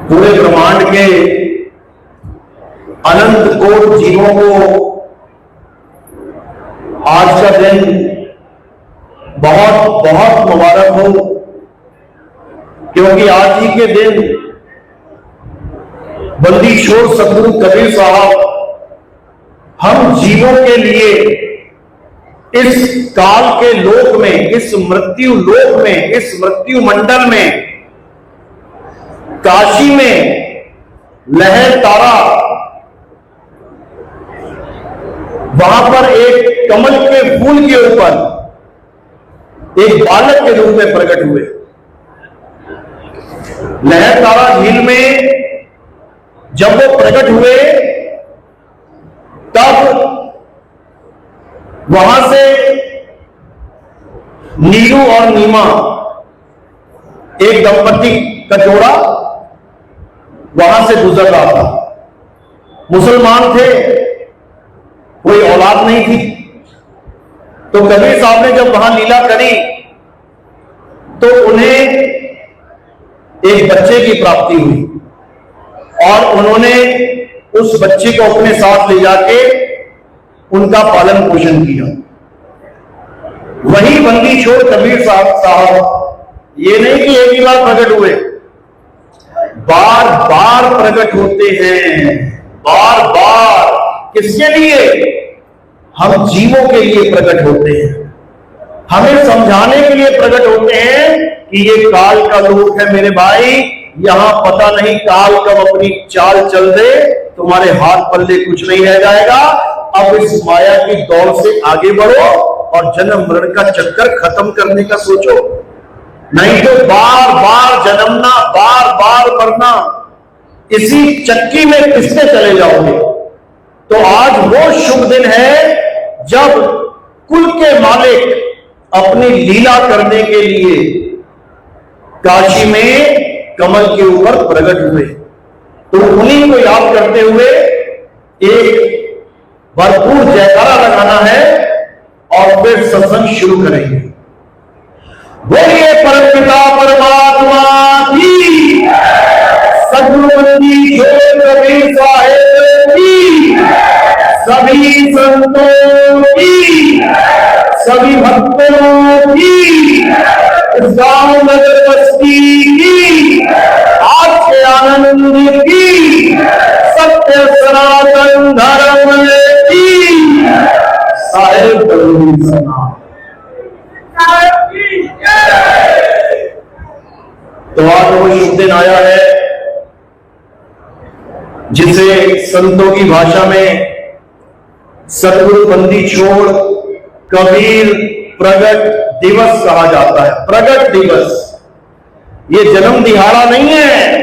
पूरे ब्रह्मांड के अनंत कोट जीवों को आज का दिन बहुत बहुत मुबारक हो, क्योंकि आज ही के दिन बंदी छोड़ सतगुरु कबीर साहब हम जीवों के लिए इस काल के लोक में, इस मृत्यु लोक में, इस मृत्यु मंडल में, काशी में लहर तारा, वहां पर एक कमल के फूल के ऊपर एक बालक के रूप में प्रकट हुए। लहर तारा झील में जब वो प्रकट हुए तब वहां से नीलू और नीमा एक दंपति का जोड़ा वहां से गुजर रहा था। मुसलमान थे, कोई औलाद नहीं थी, तो कबीर साहब ने जब वहां लीला करी तो उन्हें एक बच्चे की प्राप्ति हुई और उन्होंने उस बच्चे को अपने साथ ले जाके उनका पालन पोषण किया। वही बंदी छोड़ कबीर साहब ये नहीं कि एक ही बार प्रकट हुए, बार बार प्रकट होते हैं, बार बार। किसके लिए? हम जीवों के लिए प्रकट होते हैं, हमें समझाने के लिए प्रकट होते हैं कि ये काल का लोक है मेरे भाई, यहां पता नहीं काल कब अपनी चाल चल दे, तुम्हारे हाथ पल्ले कुछ नहीं रह जाएगा। अब इस माया की दौड़ से आगे बढ़ो और जन्म मरण का चक्कर खत्म करने का सोचो, नहीं तो बार बार जन्मना, बार बार मरना, इसी चक्की में पिसते चले जाओगे। तो आज वो शुभ दिन है जब कुल के मालिक अपनी लीला करने के लिए काशी में कमल के ऊपर प्रकट हुए। तो उन्हीं को याद करते हुए एक भरपूर जयकारा लगाना है और फिर सत्संग शुरू करेंगे। बोलिए परमपिता परमात्मा की, सद्गुरु बंदी छोड़ कबीर साहेब की, सभी संतों की, सभी भक्तों की, इस गांव नगर बस्ती की, आज के आनंद की, सत्य सनातन धर्म की, साहेब बंदी सना। तो आज वो शुभ दिन आया है जिसे संतों की भाषा में सतगुरु बंदी छोड़ कबीर प्रगट दिवस कहा जाता है। प्रगट दिवस, ये जन्म दिहाड़ा नहीं है,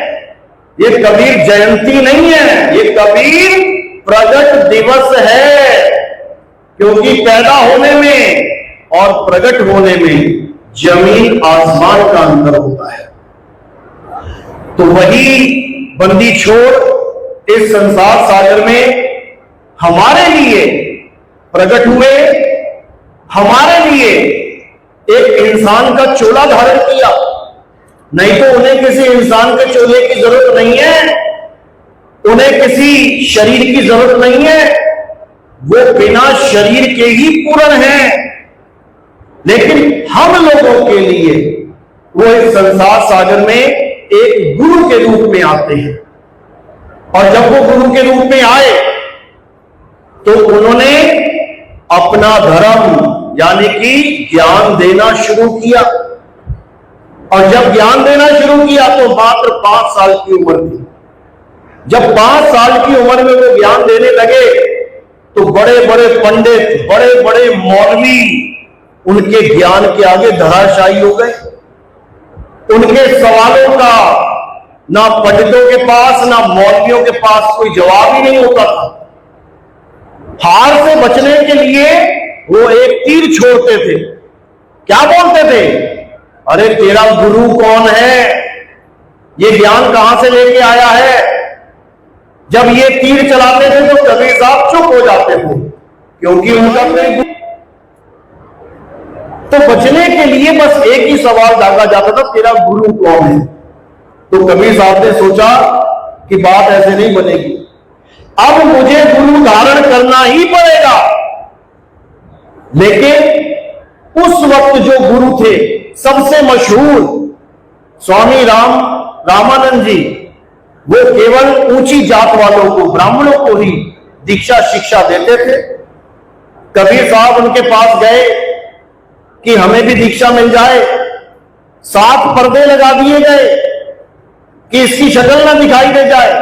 ये कबीर जयंती नहीं है, ये कबीर प्रगट दिवस है। क्योंकि पैदा होने में और प्रगट होने में जमीन आसमान का अंतर होता है। तो वही बंदी छोड़ इस संसार सागर में हमारे लिए प्रकट हुए, हमारे लिए एक इंसान का चोला धारण किया। नहीं तो उन्हें किसी इंसान के चोले की जरूरत नहीं है, उन्हें किसी शरीर की जरूरत नहीं है, वो बिना शरीर के ही पूर्ण है। लेकिन हम लोगों के लिए वो इस संसार सागर में एक गुरु के रूप में आते हैं। और जब वो गुरु के रूप में आए तो उन्होंने अपना धर्म यानी कि ज्ञान देना शुरू किया। और जब ज्ञान देना शुरू किया तो मात्र 5 साल की उम्र थी। जब 5 साल की उम्र में वो ज्ञान देने लगे तो बड़े बड़े पंडित, बड़े बड़े मौलवी उनके ज्ञान के आगे धराशायी हो गए। उनके सवालों का ना पंडितों के पास ना मौलवियों के पास कोई जवाब ही नहीं होता था। हार से बचने के लिए वो एक तीर छोड़ते थे। क्या बोलते थे? अरे तेरा गुरु कौन है, ये ज्ञान कहां से लेके आया है। जब ये तीर चलाते थे तो कबीर साहब चुप हो जाते थे, क्योंकि उनका कोई तो बचने के लिए बस एक ही सवाल दागा जाता था, तेरा गुरु कौन है? तो कबीर साहब ने सोचा कि बात ऐसे नहीं बनेगी, अब मुझे गुरु धारण करना ही पड़ेगा। लेकिन उस वक्त जो गुरु थे सबसे मशहूर स्वामी रामानंद जी, वो केवल ऊंची जात वालों को, ब्राह्मणों को ही दीक्षा शिक्षा देते थे। कबीर साहब उनके पास गए कि हमें भी दीक्षा मिल जाए। 7 पर्दे लगा दिए गए कि इसकी शक्ल ना दिखाई दे जाए।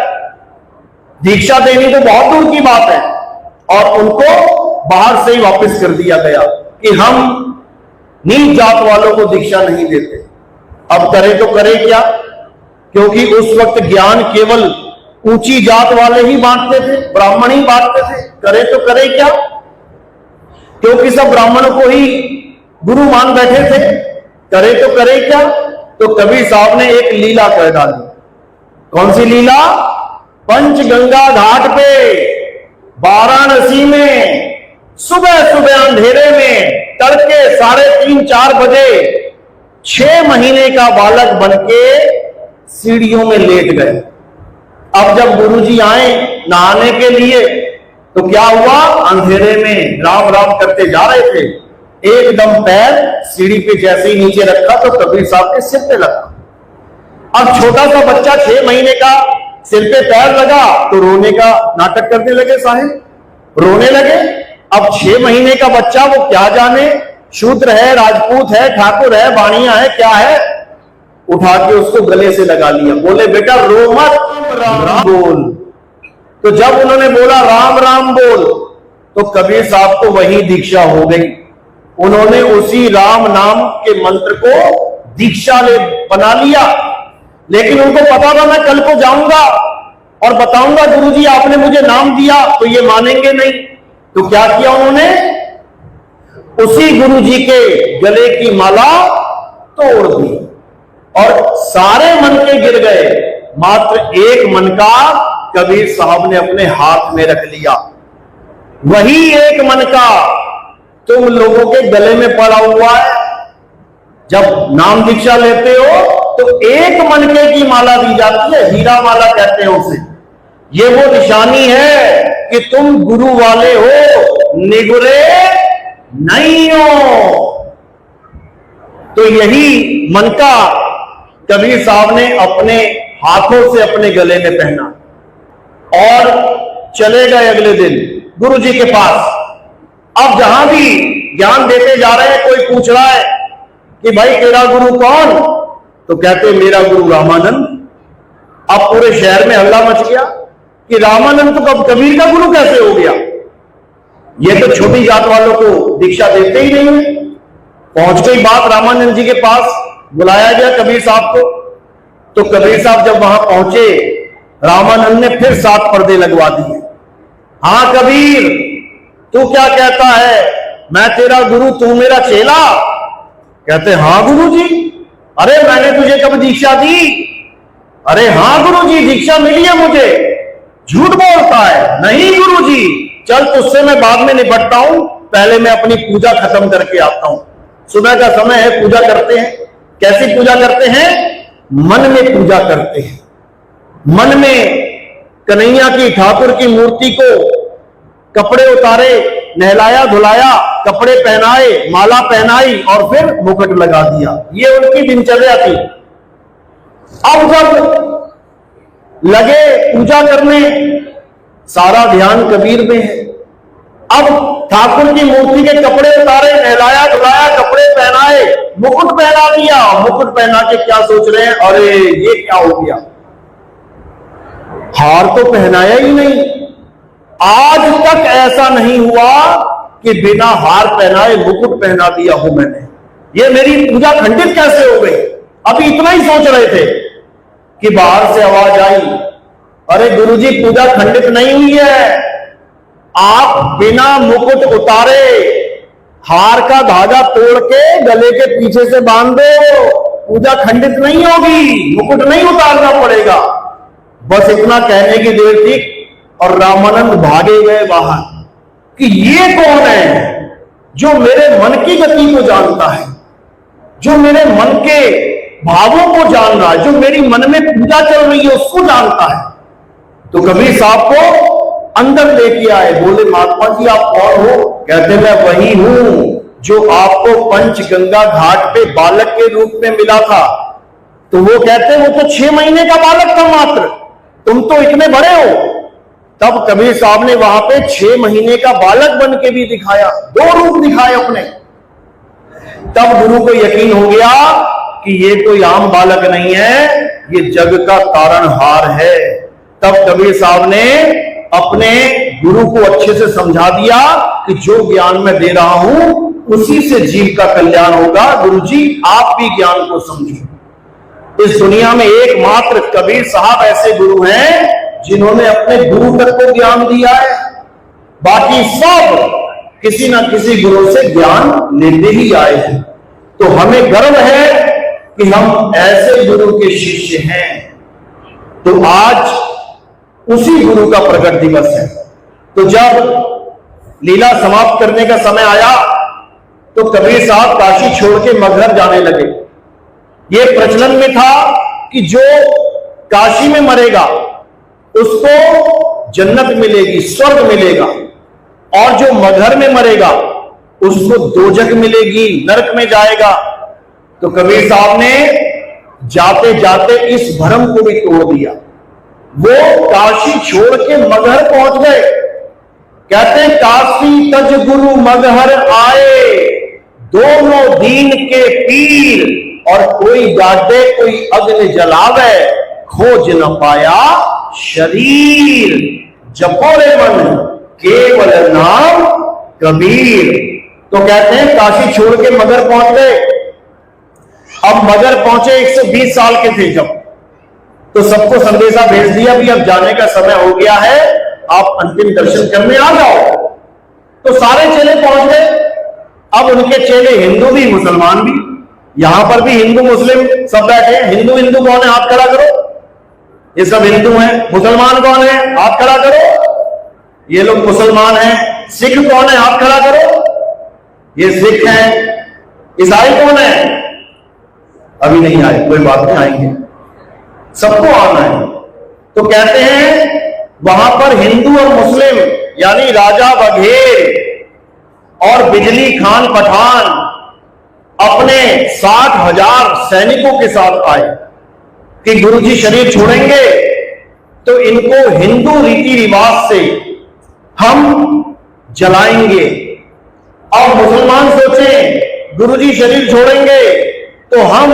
दीक्षा देनी तो बहुत दूर की बात है, और उनको बाहर से ही वापस कर दिया गया कि हम नीच जात वालों को दीक्षा नहीं देते। अब करे तो करे क्या, क्योंकि उस वक्त ज्ञान केवल ऊंची जात वाले ही बांटते थे, ब्राह्मण ही बांटते थे। करे तो करे क्या, क्योंकि सब ब्राह्मणों को ही गुरु मान बैठे थे। करे तो करे क्या, तो कबीर साहब ने एक लीला कर डाली। कौन सी लीला? पंचगंगा घाट पे वाराणसी में सुबह सुबह अंधेरे में तड़के 3:30-4 बजे 6 महीने का बालक बनके सीढ़ियों में लेट गए। अब जब गुरुजी आए नहाने के लिए तो क्या हुआ, अंधेरे में राम राम करते जा रहे थे, एकदम पैर सीढ़ी पे जैसे ही नीचे रखा तो कबीर साहब के सिर पे लगा। अब छोटा सा बच्चा 6 महीने का सिर पे पैर लगा तो रोने का नाटक करने लगे, साहिब रोने लगे। अब 6 महीने का बच्चा, वो क्या जाने शूद्र है, राजपूत है, ठाकुर है, बाणिया है, क्या है, उठा के उसको गले से लगा लिया। बोले बेटा रो मत, राम राम बोल। तो जब उन्होंने बोला राम राम बोल, तो कबीर साहब को वही दीक्षा हो गई। उन्होंने उसी राम नाम के मंत्र को दीक्षा ले बना लिया। लेकिन उनको पता था मैं कल को जाऊंगा और बताऊंगा गुरुजी आपने मुझे नाम दिया, तो ये मानेंगे नहीं। तो क्या किया उन्होंने, उसी गुरुजी के गले की माला तोड़ दी और सारे मन के गिर गए, मात्र एक मन का कबीर साहब ने अपने हाथ में रख लिया। वही एक मन का तुम लोगों के गले में पड़ा हुआ है। जब नाम दीक्षा लेते हो तो एक मनके की माला दी जाती है, हीरा माला कहते हैं उसे। ये वो निशानी है कि तुम गुरु वाले हो, निगुरे नहीं हो। तो यही मनका कबीर साहब ने अपने हाथों से अपने गले में पहना और चले गए अगले दिन गुरु जी के पास। अब जहां भी ज्ञान देते जा रहे हैं, कोई पूछ रहा है कि भाई तेरा गुरु कौन, तो कहते मेरा गुरु रामानंद। अब पूरे शहर में हल्ला मच गया कि रामानंद तो कब कबीर का गुरु कैसे हो गया, ये तो छोटी जात वालों को दीक्षा देते ही नहीं है। पहुंच गई बात रामानंद जी के पास, बुलाया गया कबीर साहब को। तो कबीर साहब जब वहां पहुंचे, रामानंद ने फिर 7 पर्दे लगवा दिए। हाँ कबीर, तू क्या कहता है, मैं तेरा गुरु, तू मेरा चेला? कहते हाँ गुरुजी। अरे मैंने तुझे कब दीक्षा दी? अरे हाँ गुरुजी, दीक्षा मिली है मुझे। झूठ बोलता है। नहीं गुरुजी, चल तुझसे मैं बाद में निपटता हूं, पहले मैं अपनी पूजा खत्म करके आता हूं। सुबह का समय है, पूजा करते हैं। कैसी पूजा करते हैं? मन में पूजा करते हैं। मन में कन्हैया की, ठाकुर की मूर्ति को कपड़े उतारे, नहलाया धुलाया, कपड़े पहनाए, माला पहनाई और फिर मुकुट लगा दिया। ये उनकी दिनचर्या थी। अब जब लगे पूजा करने, सारा ध्यान कबीर में है। अब ठाकुर की मूर्ति के कपड़े उतारे, नहलाया धुलाया, कपड़े पहनाए, मुकुट पहना दिया। मुकुट पहना के क्या सोच रहे हैं, अरे ये क्या हो गया, हार तो पहनाया ही नहीं। आज तक ऐसा नहीं हुआ कि बिना हार पहनाए मुकुट पहना दिया हो मैंने। ये मेरी पूजा खंडित कैसे हो गई? अभी इतना ही सोच रहे थे कि बाहर से आवाज आई, अरे गुरुजी पूजा खंडित नहीं हुई है, आप बिना मुकुट उतारे हार का धागा तोड़ के गले के पीछे से बांध दो, पूजा खंडित नहीं होगी, मुकुट नहीं उतारना पड़ेगा। बस इतना कहने की देर थी और रामानंद भागे गए बाहर कि ये कौन है, जो मेरे मन की गति को जानता है, जो मेरे मन के भावों को जान रहा है, जो मेरी मन में पूजा चल रही है उसको जानता है। तो कबीर साहब को अंदर लेके आए, बोले महात्मा जी आप कौन हो? कहते मैं वही हूं जो आपको पंचगंगा घाट पे बालक के रूप में मिला था। तो वो कहते वो तो 6 महीने का बालक था मात्र, तुम तो इतने बड़े हो। तब कबीर साहब ने वहां पे 6 महीने का बालक बन के भी दिखाया, 2 रूप दिखाए अपने। तब गुरु को यकीन हो गया कि ये कोई आम बालक नहीं है, ये जग का तारणहार है। तब कबीर साहब ने अपने गुरु को अच्छे से समझा दिया कि जो ज्ञान मैं दे रहा हूं उसी से जीव का कल्याण होगा। गुरुजी आप भी ज्ञान को समझो। इस दुनिया में एकमात्र कबीर साहब ऐसे गुरु हैं जिन्होंने अपने गुरु तक को ज्ञान दिया है, बाकी सब किसी ना किसी गुरु से ज्ञान लेते ही आए हैं। तो हमें गर्व है कि हम ऐसे गुरु के शिष्य हैं। तो आज उसी गुरु का प्रकट दिवस है। तो जब लीला समाप्त करने का समय आया तो कबीर साहब काशी छोड़ के मगहर जाने लगे। ये प्रचलन में था कि जो काशी में मरेगा उसको जन्नत मिलेगी, स्वर्ग मिलेगा, और जो मगहर में मरेगा उसको दोजख मिलेगी, नरक में जाएगा। तो कबीर साहब ने जाते जाते इस भ्रम को भी तोड़ दिया। वो काशी छोड़ के मगहर पहुंच गए। कहते हैं काशी तज गुरु मगहर आए, दोनों दीन के पीर, और कोई गाड़े कोई अग्नि जलावे, खोज न पाया शरीर, जपोरे मन केवल नाम कबीर। तो कहते हैं काशी छोड़ के मगहर पहुंच गए। अब मगहर पहुंचे 120 साल के थे जब, तो सबको संदेशा भेज दिया भी अब जाने का समय हो गया है, आप अंतिम दर्शन करने आ जाओ। तो सारे चेले पहुंच गए। अब उनके चेले हिंदू भी मुसलमान भी, यहां पर भी हिंदू मुस्लिम सब बैठे हैं। हिंदू हिंदू कौन है? हाथ खड़ा करो। ये सब हिंदू हैं। मुसलमान कौन है? हाथ खड़ा करो। ये लोग मुसलमान हैं। सिख कौन है? हाथ खड़ा करो। ये सिख हैं। ईसाई कौन है? अभी नहीं आए, कोई बात नहीं, आएंगे, सबको आना है। तो कहते हैं वहां पर हिंदू और मुस्लिम यानी राजा बघेल और बिजली खान पठान अपने 60,000 सैनिकों के साथ आए कि गुरुजी शरीर छोड़ेंगे तो इनको हिंदू रीति रिवाज से हम जलाएंगे। और मुसलमान सोचे गुरुजी शरीर छोड़ेंगे तो हम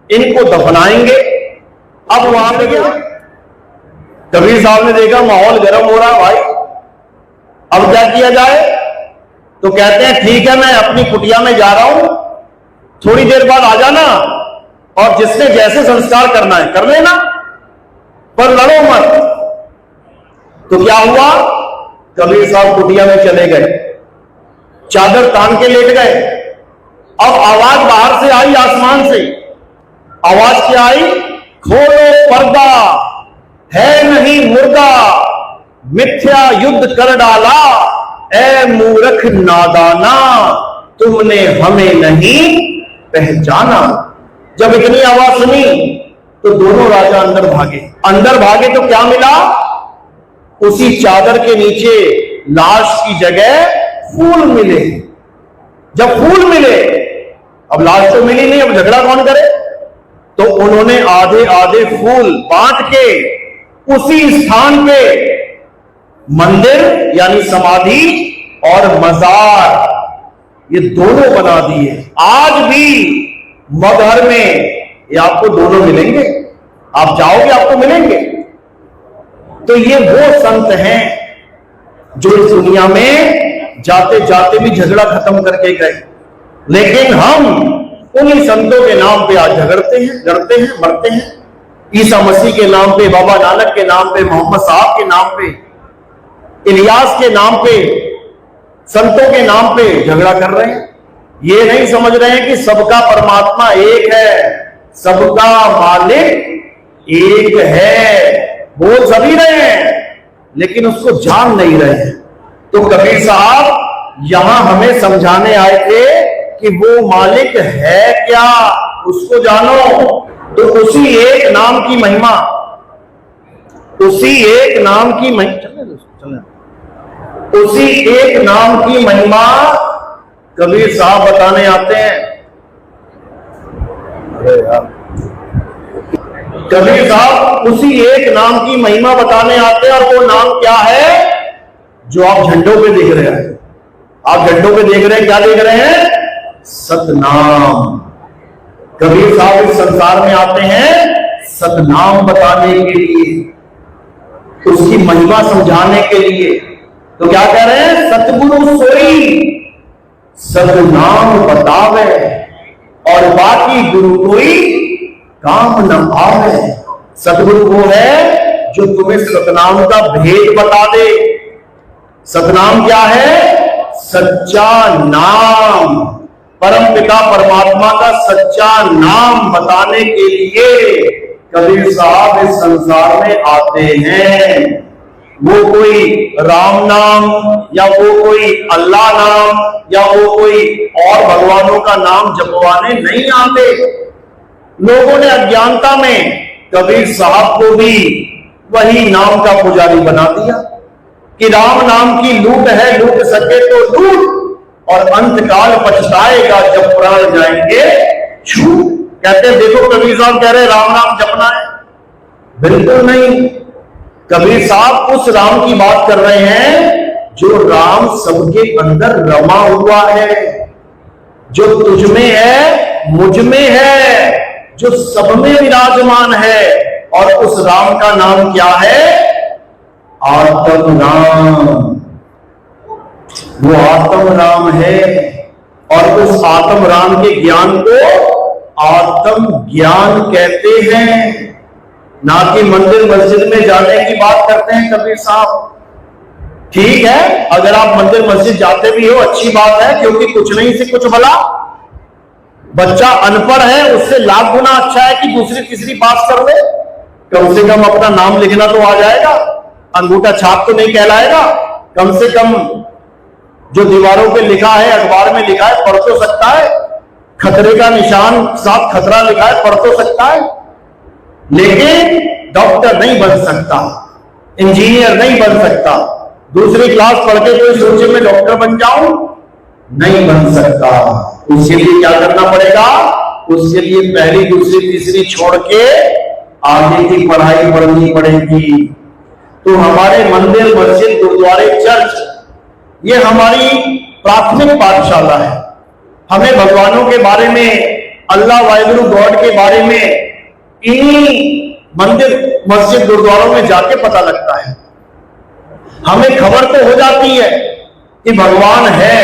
इनको दफनाएंगे। अब वहां पे गया, कबीर साहब ने देखा माहौल गर्म हो रहा भाई, अब क्या किया जाए? तो कहते हैं ठीक है मैं अपनी कुटिया में जा रहा हूं, थोड़ी देर बाद आ जाना और जिसने जैसे संस्कार करना है कर लेना, पर लड़ो मत। तो क्या हुआ? कबीर साहब कुटिया में चले गए, चादर तान के लेट गए। अब आवाज बाहर से आई, आसमान से आवाज क्या आई? खोलो पर्दा, है नहीं मुर्दा, मिथ्या युद्ध कर डाला, ए मूर्ख नादाना, तुमने हमें नहीं पहचाना। जब इतनी आवाज सुनी तो दोनों राजा अंदर भागे। अंदर भागे तो क्या मिला? उसी चादर के नीचे लाश की जगह फूल मिले। जब फूल मिले, अब लाश तो मिली नहीं, अब झगड़ा कौन करे? तो उन्होंने आधे आधे फूल बांट के उसी स्थान पे मंदिर यानी समाधि और मजार ये दोनों बना दिए। आज भी मगहर में ये आपको दोनों मिलेंगे, आप जाओगे आपको मिलेंगे। तो ये वो संत हैं जो इस दुनिया में जाते जाते भी झगड़ा खत्म करके गए, लेकिन हम उन्हीं संतों के नाम पे आज झगड़ते हैं, लड़ते हैं, मरते हैं। ईसा मसीह के नाम पे, बाबा नानक के नाम पे, मोहम्मद साहब के नाम पे, इलियास के नाम पे, संतों के नाम पे झगड़ा कर रहे हैं। ये नहीं समझ रहे हैं कि सबका परमात्मा एक है, सबका मालिक एक है। बोल सभी रहे हैं लेकिन उसको जान नहीं रहे हैं। तो कबीर साहब यहां हमें समझाने आए थे कि वो मालिक है क्या, उसको जानो। तो उसी एक नाम की महिमा, उसी एक नाम की उसी एक नाम की महिमा कबीर साहब बताने आते हैं। कबीर साहब उसी एक नाम की महिमा बताने आते हैं, और वो नाम क्या है जो आप झंडों पे देख रहे हैं। आप झंडों पे देख रहे हैं, क्या देख रहे हैं? सतनाम। कबीर साहब इस संसार में आते हैं सतनाम बताने के लिए, उसकी महिमा समझाने के लिए। तो क्या कह रहे हैं? सतगुरु सोई सतनाम बतावे, और बाकी गुरु कोई काम न आवे। सतगुरु वो है जो तुम्हें सतनाम का भेद बता दे। सतनाम क्या है? सच्चा नाम, परमपिता परमात्मा का सच्चा नाम बताने के लिए कबीर साहब इस संसार में आते हैं। वो कोई राम नाम, या वो कोई अल्लाह नाम, या वो कोई और भगवानों का नाम जपवाने नहीं आते। लोगों ने अज्ञानता में कबीर साहब को भी वही नाम का पुजारी बना दिया कि राम नाम की लूट है, लूट सके तो लूट, और अंत काल पछताएगा जब प्राण जाएंगे छूट। कहते हैं, देखो कबीर साहब कह रहे राम नाम जपना है। बिल्कुल नहीं। कबीर साहब उस राम की बात कर रहे हैं जो राम सबके अंदर रमा हुआ है, जो तुझ में है, मुझ में है, जो सब में विराजमान है। और उस राम का नाम क्या है? आत्म राम। वो आत्म राम है, और उस आत्म राम के ज्ञान को आत्म ज्ञान कहते हैं। ना कि मंदिर मस्जिद में जाने की बात करते हैं कबीर साहब। ठीक है, अगर आप मंदिर मस्जिद जाते भी हो अच्छी बात है, क्योंकि कुछ नहीं से कुछ भला। बच्चा अनपढ़ है, उससे लाख गुना अच्छा है कि दूसरी तीसरी पास कर ले। कम से कम अपना नाम लिखना तो आ जाएगा, अंगूठा छाप तो नहीं कहलाएगा। कम से कम जो दीवारों पे लिखा है, अखबार में लिखा है, पढ़ तो सकता है। खतरे का निशान साथ खतरा लिखा है, पढ़ तो सकता है। लेकिन डॉक्टर नहीं बन सकता, इंजीनियर नहीं बन सकता। दूसरी क्लास पढ़ के कोई सोचे मैं डॉक्टर बन जाऊं, नहीं बन सकता। उसके लिए क्या करना पड़ेगा? उसके लिए पहली दूसरी तीसरी छोड़ के आगे की पढ़ाई पढ़नी पड़ेगी। तो हमारे मंदिर मस्जिद गुरुद्वारे चर्च ये हमारी प्राथमिक पाठशाला है। हमें भगवानों के बारे में, अल्लाह वाहिगुरु गॉड के बारे में इन्हीं मंदिर मस्जिद गुरुद्वारों में जाके पता लगता है। हमें खबर तो हो जाती है कि भगवान है,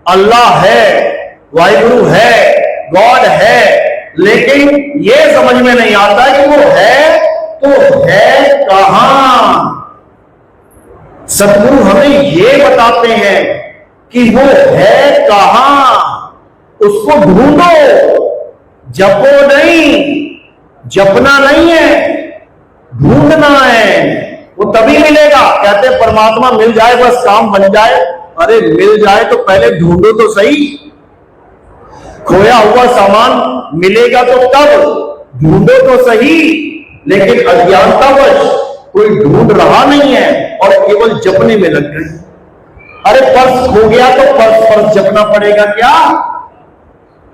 अल्लाह है, वाहिगुरु है, गॉड है, लेकिन यह समझ में नहीं आता कि वो है तो है कहां। सतगुरु हमें ये बताते हैं कि वो है कहां, उसको ढूंढो, जपो नहीं, जपना नहीं है, ढूंढना है। वो तभी मिलेगा। कहते हैं परमात्मा मिल जाए बस काम बन जाए। अरे मिल जाए तो पहले ढूंढो तो सही। खोया हुआ सामान मिलेगा तो तब, ढूंढो तो सही। लेकिन अज्ञानतावश कोई ढूंढ रहा नहीं है और केवल जपने में लग गए। अरे पर्स खो गया तो पर्स जपना पड़ेगा क्या?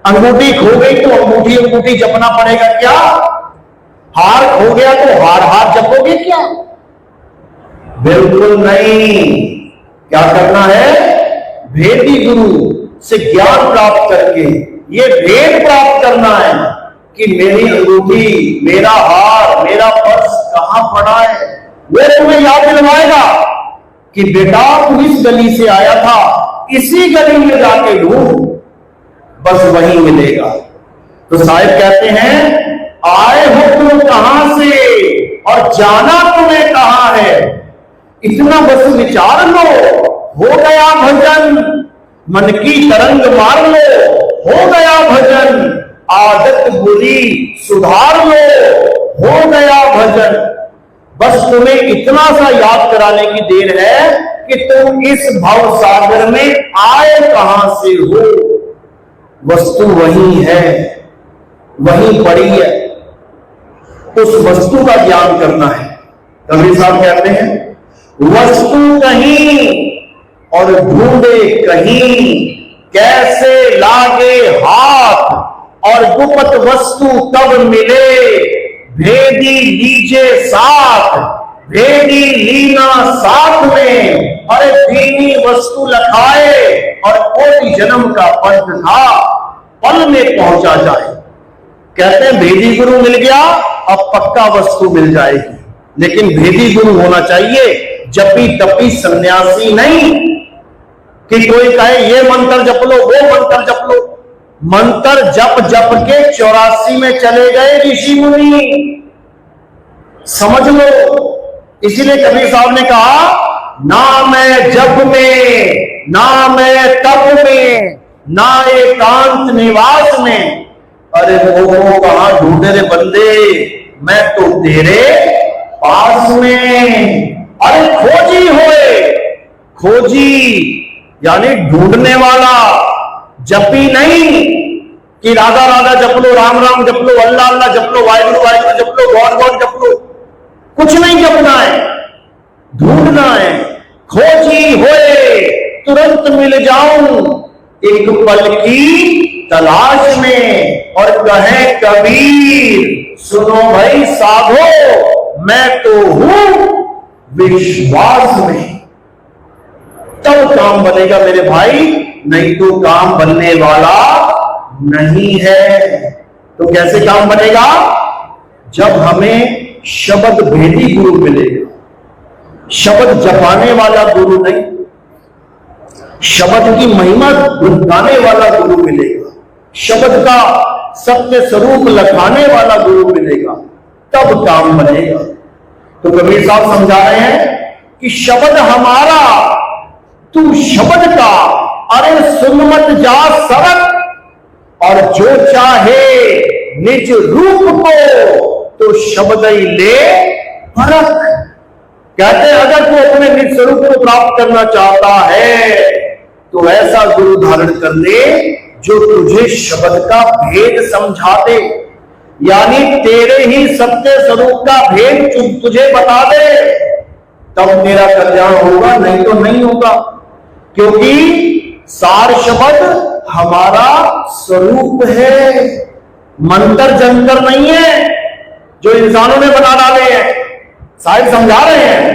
अंगूठी खो गई तो अंगूठी जपना पड़ेगा क्या? हार खो गया तो हार जपोगे क्या? बिल्कुल नहीं। क्या करना है? भेदी गुरु से ज्ञान प्राप्त करके ये भेद प्राप्त करना है कि मेरी अंगूठी, मेरा हार, मेरा पर्स कहां पड़ा है। वो तुम्हें याद दिलवाएगा कि बेटा तू इस गली से आया था, इसी गली में जाके ढूंढ, बस वहीं मिलेगा। तो साहिब कहते हैं, आए हो तुम कहां से और जाना तुम्हें कहां है, इतना बस विचार लो, हो गया भजन, मन की तरंग मार लो, हो गया भजन, आदत बुरी सुधार लो, हो गया भजन। बस तुम्हें इतना सा याद कराने की देर है कि तुम इस भव सागर में आए कहां से हो। वस्तु वही है, वही पड़ी है, उस वस्तु का ज्ञान करना है। कबीर साहब कहते हैं वस्तु कहीं और ढूंढे कहीं, कैसे लागे हाथ और गुप्त वस्तु तब मिले। भेदी लीजे साथ, भेदी लीना साथ में, अरे दीनी वस्तु लखाए और कोटि जन्म का पंथ था, पल में पहुंचा जाए। कहते हैं भेदी गुरु मिल गया, अब पक्का वस्तु मिल जाएगी। लेकिन भेदी गुरु होना चाहिए, जपी तपी सन्यासी नहीं कि कोई कहे ये मंत्र जप लो, वो मंत्र जप लो। मंत्र जप जप के 84 में चले गए ऋषि मुनि, समझ लो। इसीलिए कबीर साहब ने कहा ना मैं जप में, ना मैं तप में, ना एकांत निवास में। अरे वो कहां ढूंढे रे बंदे, मैं तो तेरे पास में। अरे खोजी होए, खोजी यानी ढूंढने वाला, जपी नहीं कि राधा राधा जप लो, राम राम जप लो, अल्लाह अल्लाह जप लो, वाहिगुरु वाहिगुरु जप लो, गॉड गॉड जप लो। कुछ नहीं जपना है, ढूंढना है। खोजी होए तुरंत मिल जाऊं एक पल की तलाश में। और कहे कबीर सुनो भाई साधो, मैं तो हूं विश्वास में। तब काम बनेगा मेरे भाई, नहीं तो काम बनने वाला नहीं है। तो कैसे काम बनेगा? जब हमें शब्द भेदी गुरु मिलेगा, शब्द जपाने वाला गुरु नहीं, शब्द की महिमा गुनगाने वाला गुरु मिलेगा, शब्द का सत्य स्वरूप लखाने वाला गुरु मिलेगा, तब काम बनेगा। तो कबीर साहब समझा रहे हैं कि शब्द हमारा, तू शब्द का, अरे सुन मत जा सरक, और जो चाहे निज रूप को तो शब्द ही ले फरक। कहते हैं अगर तू अपने निज स्वरूप को प्राप्त करना चाहता है तो ऐसा गुरु धारण कर ले जो तुझे शब्द का भेद समझा दे, यानी तेरे ही सत्य स्वरूप का भेद तुझे बता दे, तब तेरा कल्याण होगा, नहीं तो नहीं होगा। क्योंकि सार शब्द हमारा स्वरूप है, मंत्र जंतर नहीं है जो इंसानों ने बना डाले हैं। साहिब समझा रहे हैं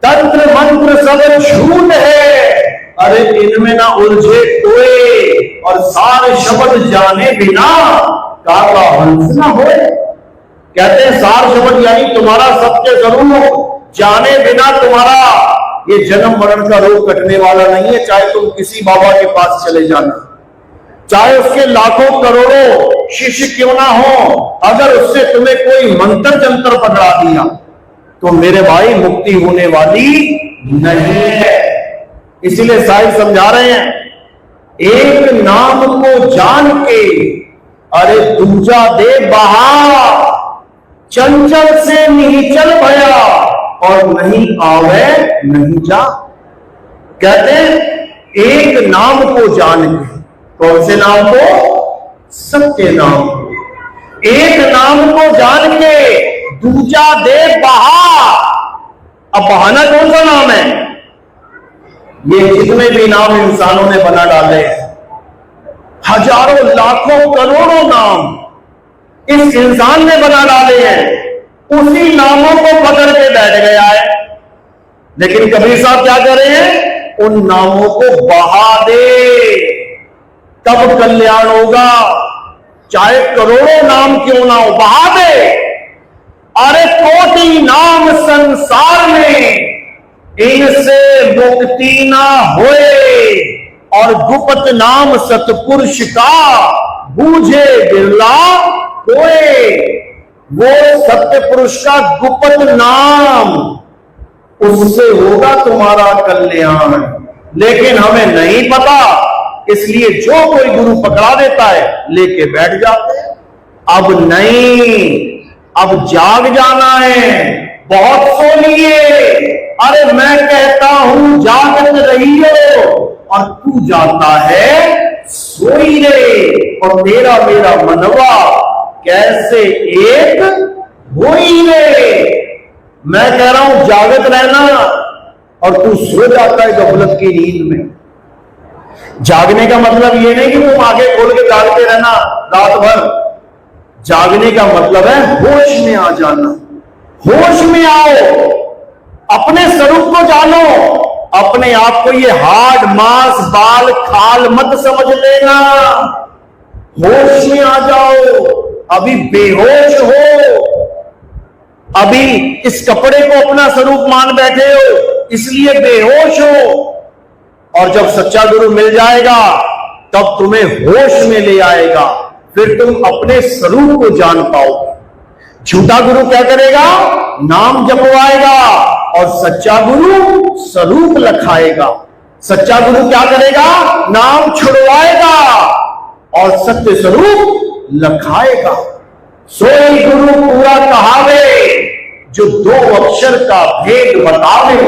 तंत्र मंत्र सब झूठ है, अरे इनमें ना उलझे कोई, और सारे शब्द जाने बिना काका हंस ना होए। कहते हैं सार शब्द यानी तुम्हारा सत्य स्वरूप जाने बिना तुम्हारा ये जन्म मरण का रोग कटने वाला नहीं है। चाहे तुम किसी बाबा के पास चले जाना, चाहे उसके लाखों करोड़ों शिष्य क्यों ना हो, अगर उससे तुम्हें कोई मंत्र जंतर पकड़ा दिया तो मेरे भाई मुक्ति होने वाली नहीं है। इसीलिए साहिब समझा रहे हैं एक नाम को जान के, अरे दूजा दे बहा, चंचल से निचल भया और नहीं आवे नहीं जा। कहते हैं एक नाम को जान के, कौन से नाम को? सत्य नाम को। एक नाम को जान के दूजा दे बहा। अब बहाना कौन सा नाम है? ये जितने भी नाम इंसानों ने बना डाले हैं, हजारों लाखों करोड़ों नाम इस इंसान ने बना डाले हैं, उसी नामों को पकड़ के बैठ गया है। लेकिन कबीर साहब क्या कर रहे हैं? उन नामों को बहा दे, तब कल्याण होगा। चाहे करोड़ों नाम क्यों ना हो, बहा दे। अरे कोटि नाम संसार में, इनसे मुक्ति ना होए, और गुप्त नाम सतपुरुष का बूझे बिरला कोई। वो सत्य पुरुष का गुप्त नाम, उससे होगा तुम्हारा कल्याण। लेकिन हमें नहीं पता, इसलिए जो कोई गुरु पकड़ा देता है लेके बैठ जाते हैं। अब नहीं, अब जाग जाना है, बहुत सो लिए, अरे मैं कहता हूं जागत रहियो और तू जाता है सोई रे, और तेरा मेरा मनवा कैसे एक होई रे। मैं कह रहा हूं जागत रहना और तू सो जाता है गफलत की नींद में। जागने का मतलब ये नहीं कि तुम आंखें खोल के जागते रहना रात भर। जागने का मतलब है होश में आ जाना। होश में आओ, अपने स्वरूप को जानो। अपने आप को ये हाड मांस बाल खाल मत समझ लेना। होश में आ जाओ। अभी बेहोश हो, अभी इस कपड़े को अपना स्वरूप मान बैठे हो, इसलिए बेहोश हो। और जब सच्चा गुरु मिल जाएगा तब तुम्हें होश में ले आएगा, फिर तुम अपने स्वरूप को जान पाओगे। झूठा गुरु क्या करेगा? नाम जपवाएगा, और सच्चा गुरु स्वरूप लखाएगा। सच्चा गुरु क्या करेगा? नाम छुड़वाएगा और सत्य स्वरूप लखाएगा। सोई गुरु पूरा कहावे, जो दो अक्षर का भेद बतावे।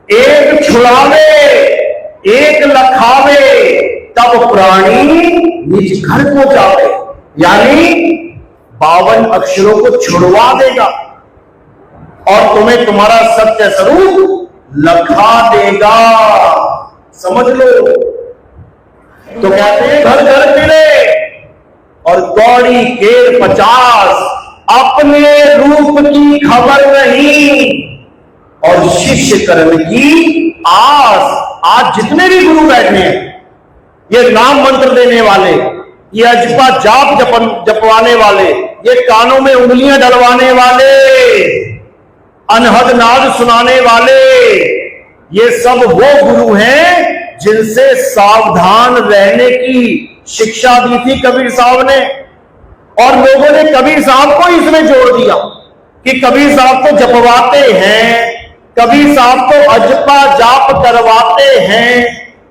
एक छुड़ावे एक लखावे, तब प्राणी निज घर को जावे। यानी 52 अक्षरों को छुड़वा देगा और तुम्हें तुम्हारा सत्य स्वरूप लखा देगा। समझ लो। तो कहते हैं घर घर फिरे और कौड़ी केर 50, अपने रूप की खबर नहीं और शिष्य कर्म की आस। आज जितने भी गुरु बैठे हैं, ये नाम मंत्र देने वाले, ये अजपा जाप जपवाने वाले, ये कानों में उंगलियां डलवाने वाले, अनहद नाद सुनाने वाले, ये सब वो गुरु हैं जिनसे सावधान रहने की शिक्षा दी थी कबीर साहब ने। और लोगों ने कबीर साहब को इसमें जोड़ दिया कि कबीर साहब तो जपवाते हैं, कबीर साहब तो अजपा जाप करवाते हैं,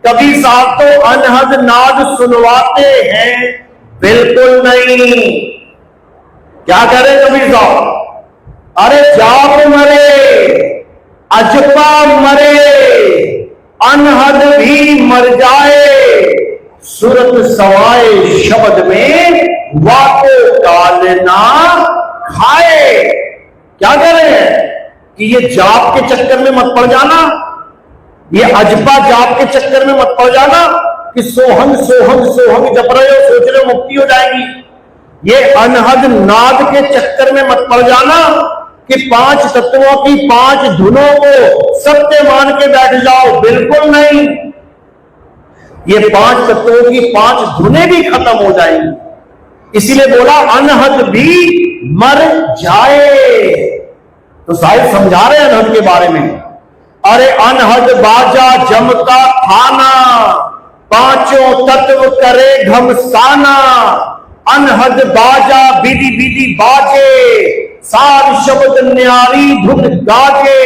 कबीर साहब तो अनहद नाद सुनवाते हैं। बिल्कुल नहीं। क्या करे कबीर साहब? अरे जाप मरे, अजपा मरे, अनहद भी मर जाए, सुरत सवाए शब्द में वाको काल ना खाए। क्या कह रहे हैं कि ये जाप के चक्कर में मत पड़ जाना, ये अजपा जाप के चक्कर में मत पड़ जाना कि सोहंग सोहंग सोहंग जप रहे हो, सोच रहे हो मुक्ति हो जाएगी। ये अनहद नाद के चक्कर में मत पड़ जाना कि 5 तत्वों की 5 धुनों को सत्य मान के बैठ जाओ। बिल्कुल नहीं। ये 5 तत्वों की 5 धुनें भी खत्म हो जाएंगी। इसीलिए बोला अनहद भी मर जाए। तो साहिब समझा रहे हैं अनहद के बारे में। अरे अनहद बाजा जमता थाना, 5 तत्व करे घमसाना। अनहद बाजा विधि विधि बाजे, सार शब्द न्यारी धुन गाजे।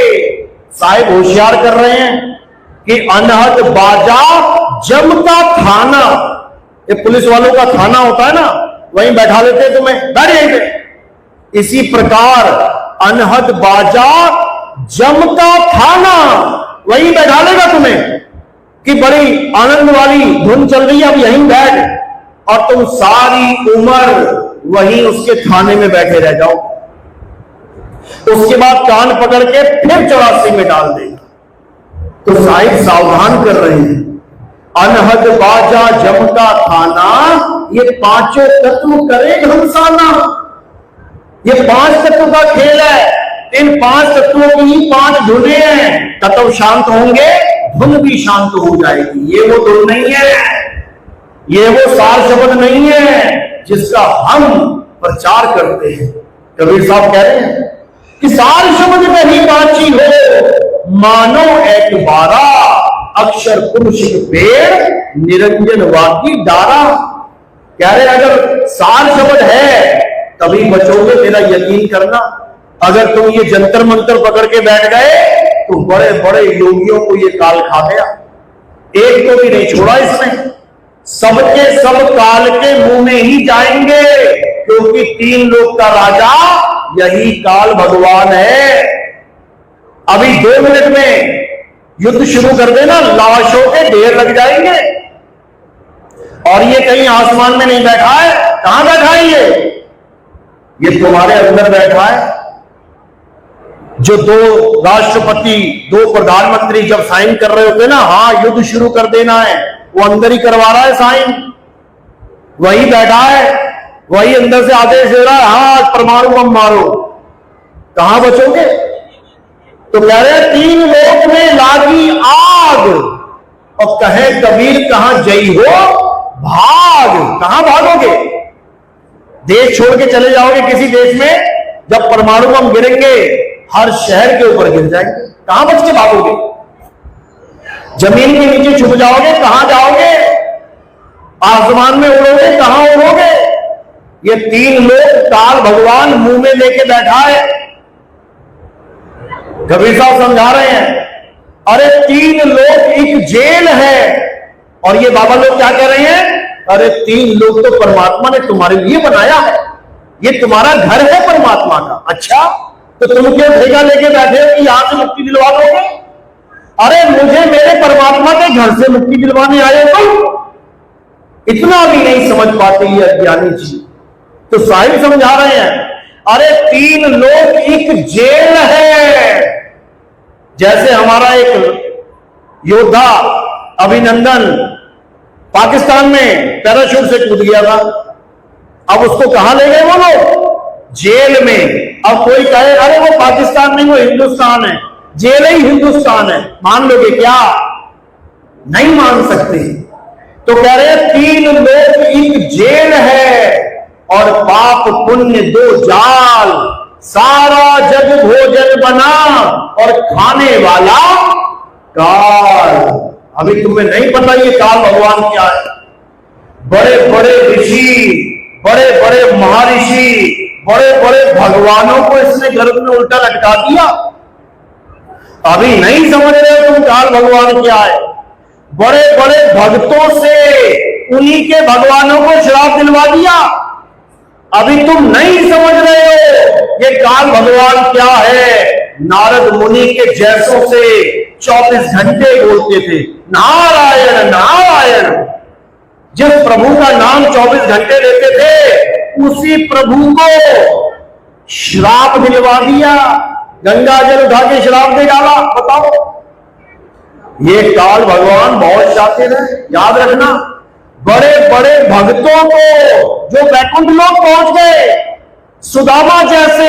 साहिब होशियार कर रहे हैं कि अनहद बाजा जमता थाना, ये पुलिस वालों का थाना होता है ना, वहीं बैठा लेते हैं तुम्हें, बैठ जाएंगे। इसी प्रकार अनहद बाजा जमता थाना, वहीं बैठा लेगा तुम्हें कि बड़ी आनंद वाली धुन चल रही है, अब यहीं बैठ, और तुम सारी उम्र वहीं उसके थाने में बैठे रह जाओ। उसके बाद कान पकड़ के फिर 84 में डाल देगा। तो साहिब सावधान कर रहे हैं। अनहद बाजा जमता थाना, ये 5 तत्व करे घमसाना। ये 5 तत्व का खेल है। इन 5 तत्वों की ही 5 धुनें हैं। तत्व शांत होंगे, धुन भी शांत हो जाएगी। ये वो धुन नहीं है, ये वो सार शब्द नहीं है जिसका हम प्रचार करते हैं। कबीर साहब कह रहे हैं कि सार शब्द नहीं बाची हो, मानो एक बारा, अक्षर पुरुष पेड़ निरंजन वाकी डारा। कह रहे अगर सार शब्द है तभी बचोगे, मेरा यकीन करना। अगर तुम ये जंतर मंतर पकड़ के बैठ गए तो बड़े बड़े योगियों को ये काल खा गया। एक को भी नहीं छोड़ा इसमें। सबके सब काल के मुंह में ही जाएंगे, क्योंकि 3 लोक का राजा यही काल भगवान है। अभी 2 मिनट में युद्ध शुरू कर देना, लाशों के ढेर लग जाएंगे। और ये कहीं आसमान में नहीं बैठा है। कहां बैठा है ये तुम्हारे अंदर बैठा है। जो 2 राष्ट्रपति 2 प्रधानमंत्री जब साइन कर रहे होते ना, हाँ युद्ध शुरू कर देना है, वो अंदर ही करवा रहा है साइन, वही बैठा है, वही अंदर से आदेश दे रहा है, हाँ परमाणु बम मारो। कहां बचोगे? तो कह रहे 3 लोक में लागी आग, और कहे कबीर कहां जई हो भाग। कहां भागोगे? देश छोड़ के चले जाओगे किसी देश में, जब परमाणु बम गिरेंगे हर शहर के ऊपर गिर जाएंगे, कहां बच के भागोगे? जमीन के नीचे छुप जाओगे, कहां जाओगे? आसमान में उड़ोगे, कहां उड़ोगे? ये 3 लोग काल भगवान मुंह में लेके बैठा है। कबीर साहब समझा रहे हैं, अरे 3 लोग एक जेल है। और ये बाबा लोग क्या कह रहे हैं? अरे 3 लोग तो परमात्मा ने तुम्हारे लिए बनाया है, ये तुम्हारा घर है परमात्मा का। अच्छा, तो तुम क्यों ठेका लेके बैठे हो कि यहां से मुक्ति दिलवा दोगे? अरे मुझे मेरे परमात्मा के घर से मुक्ति दिलवाने आए हो। इतना भी नहीं समझ पाते ये अज्ञानी जी। तो साहिब समझा रहे हैं, अरे 3 लोग एक जेल है। जैसे हमारा एक योद्धा अभिनंदन पाकिस्तान में पैराशूट से कूद गया था, अब उसको कहां ले गए वो लोग? जेल में। अब कोई कहे अरे वो पाकिस्तान नहीं, वो हिंदुस्तान है, जेल ही हिंदुस्तान है, मान लोगे क्या? नहीं मान सकते। तो कह रहे 3 लोग एक जेल है, और पाप पुण्य 2 जाल, सारा जग भोजन बना और खाने वाला काल। अभी तुम्हें नहीं पता ये काल भगवान क्या है। बड़े बड़े ऋषि, बड़े बड़े महर्षि, बड़े बड़े भगवानों को इसने गर्भ में उल्टा लटका दिया। अभी नहीं समझ रहे तुम काल भगवान क्या है। बड़े बड़े भक्तों से उन्हीं के भगवानों को श्राप दिलवा दिया। अभी तुम नहीं समझ रहे हो ये काल भगवान क्या है। नारद मुनि के जैसों से 24 घंटे बोलते थे नारायण नारायण। जिस प्रभु का नाम 24 घंटे लेते थे उसी प्रभु को श्राप दिलवा दिया, गंगा जल उठा के श्राप दे डाला। बताओ, ये काल भगवान बहुत शातिर है, याद रखना। बड़े बड़े भक्तों को जो वैकुंठ लोक पहुंच गए, सुदामा जैसे,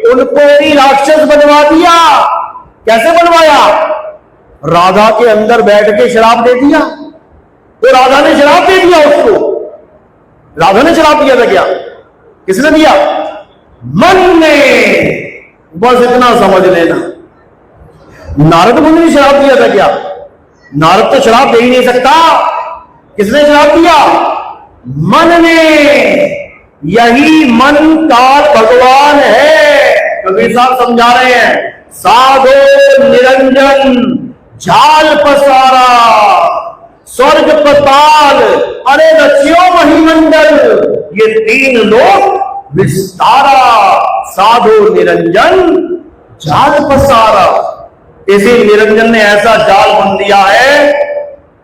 उनको ही राक्षस बनवा दिया। कैसे बनवाया? राधा के अंदर बैठ के शराब दे दिया। तो राधा ने शराब दे दिया उसको। राधा ने शराब दिया था क्या? किसने दिया? मन ने। बस इतना समझ लेना। नारद मुनि ने शराब दिया था क्या? नारद तो शराब दे ही नहीं सकता। किसने शराब दिया? मन ने। यही मन काल भगवान है। कबीर साहब समझा रहे हैं, साधो निरंजन जाल पसारा, स्वर्ग पताल अरे रचियो महिमंडल। ये 3 लोग विस्तारा, साधो निरंजन जाल पसारा। इसी निरंजन ने ऐसा जाल बन दिया है,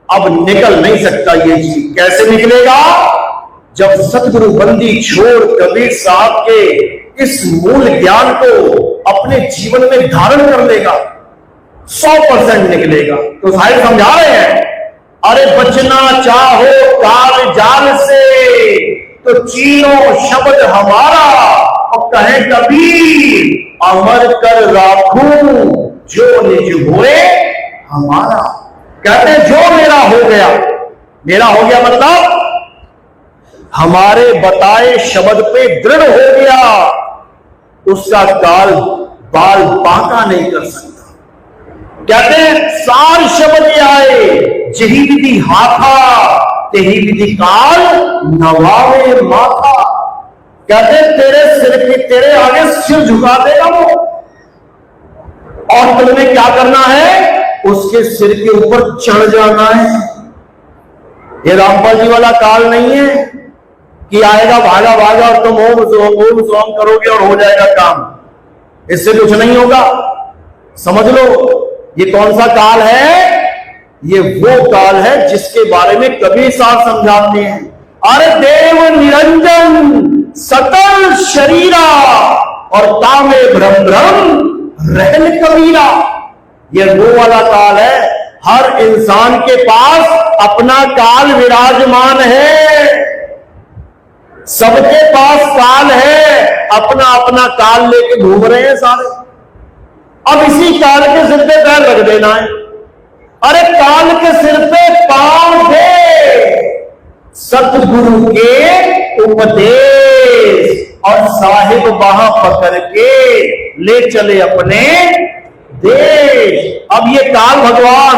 अब निकल नहीं सकता ये चीज। कैसे निकलेगा? जब सतगुरु बंदी छोड़ कबीर साहब के इस मूल ज्ञान को अपने जीवन में धारण कर लेगा, 100% निकलेगा। तो साहिब समझा रहे हैं, अरे बचना चाहो काल जाल से तो चीनो शब्द हमारा, और कहे कबीर अमर कर राखूं जो निज हुए हमारा। कहते जो मेरा हो गया, मेरा हो गया मतलब हमारे बताए शब्द पे दृढ़ हो गया, उसका काल बाल बांका नहीं कर सकता। कहते हैं सार शब्द आए जही विधि हाथा, तेही विधि काल नवावे माथा। कहते तेरे सिर के तेरे आगे सिर झुका देगा वो, और तुम्हें क्या करना है? उसके सिर के ऊपर चढ़ जाना है। ये रामपाल जी वाला काल नहीं है कि आएगा भागा भागा और तुम ओम सोम करोगे और हो जाएगा काम। इससे कुछ नहीं होगा। समझ लो, ये कौन सा काल है? ये वो काल है जिसके बारे में कबीर साहब समझाते हैं। अरे देव निरंजन सकल शरीरा और तामे भ्रम भ्रम रहन कबीरा। ये वो वाला काल है, हर इंसान के पास अपना काल विराजमान है, सबके पास काल है, अपना अपना काल लेके घूम रहे हैं सारे। अब इसी काल के सिर पे पैर रख देना है। अरे काल के सिर पे पांव दे, सतगुरु के उपदेश और साहिब बाह पकड़ के ले चले अपने देश। अब ये काल भगवान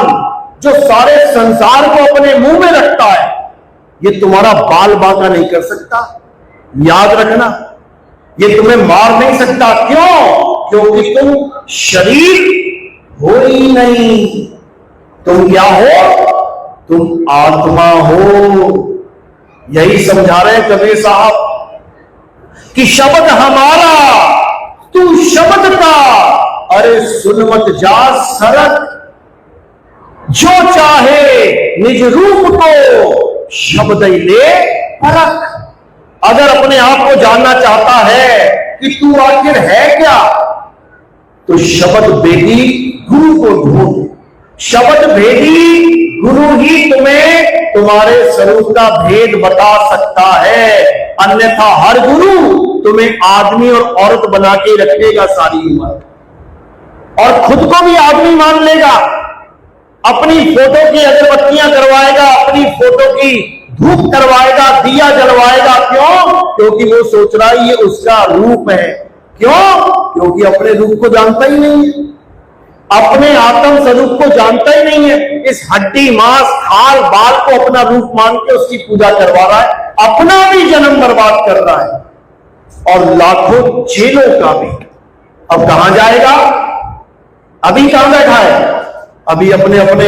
जो सारे संसार को अपने मुंह में रखता है, ये तुम्हारा बाल बांका नहीं कर सकता, याद रखना। ये तुम्हें मार नहीं सकता। क्यों? क्योंकि तुम शरीर हो ही नहीं। तुम क्या हो? तुम आत्मा हो। यही समझा रहे हैं कबीर साहब कि शब्द हमारा तू शब्द का, अरे सुन मत जा सरक, जो चाहे निज रूप को शब्द ही ले परख। अगर अपने आप को जानना चाहता है कि तू आखिर है क्या, तो शब्द भेदी गुरु को ढूंढ। शब्द भेदी गुरु ही तुम्हें तुम्हारे स्वरूप का भेद बता सकता है, अन्यथा हर गुरु तुम्हें आदमी और औरत बना के रखेगा सारी उम्र, और खुद को भी आदमी मान लेगा। अपनी फोटो की अगरबत्तियां करवाएगा, अपनी फोटो की धूप करवाएगा, दिया जलवाएगा। क्यों? क्योंकि वो सोच रहा है ये उसका रूप है। क्यों? क्योंकि अपने रूप को जानता ही नहीं है, अपने आत्म स्वरूप को जानता ही नहीं है। इस हड्डी मांस खाल बाल को अपना रूप मान के उसकी पूजा करवा रहा है, अपना भी जन्म बर्बाद कर रहा है और लाखों चेलों का भी। अब कहां जाएगा? अभी कहां बैठा है? अभी अपने अपने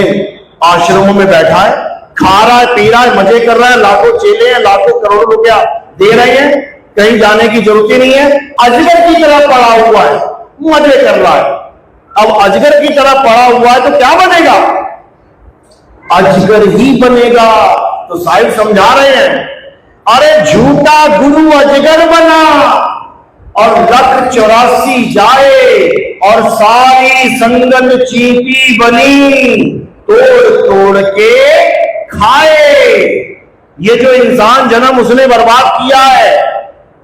आश्रमों में बैठा है, खा रहा है, पी रहा है, मजे कर रहा है। लाखों चेले हैं, लाखों करोड़ों रुपया दे रहे हैं, कहीं जाने की जरूरत ही नहीं है। अजगर की तरह पड़ा हुआ है, मजे कर रहा है। अब अजगर की तरह पड़ा हुआ है तो क्या बनेगा? अजगर ही बनेगा। तो साहिब समझा रहे हैं, अरे झूठा गुरु अजगर बना और लख 84 जाए और सारी संगत चींटी बनी, तोड़ तोड़ के खाए। ये जो इंसान जन्म उसने बर्बाद किया है,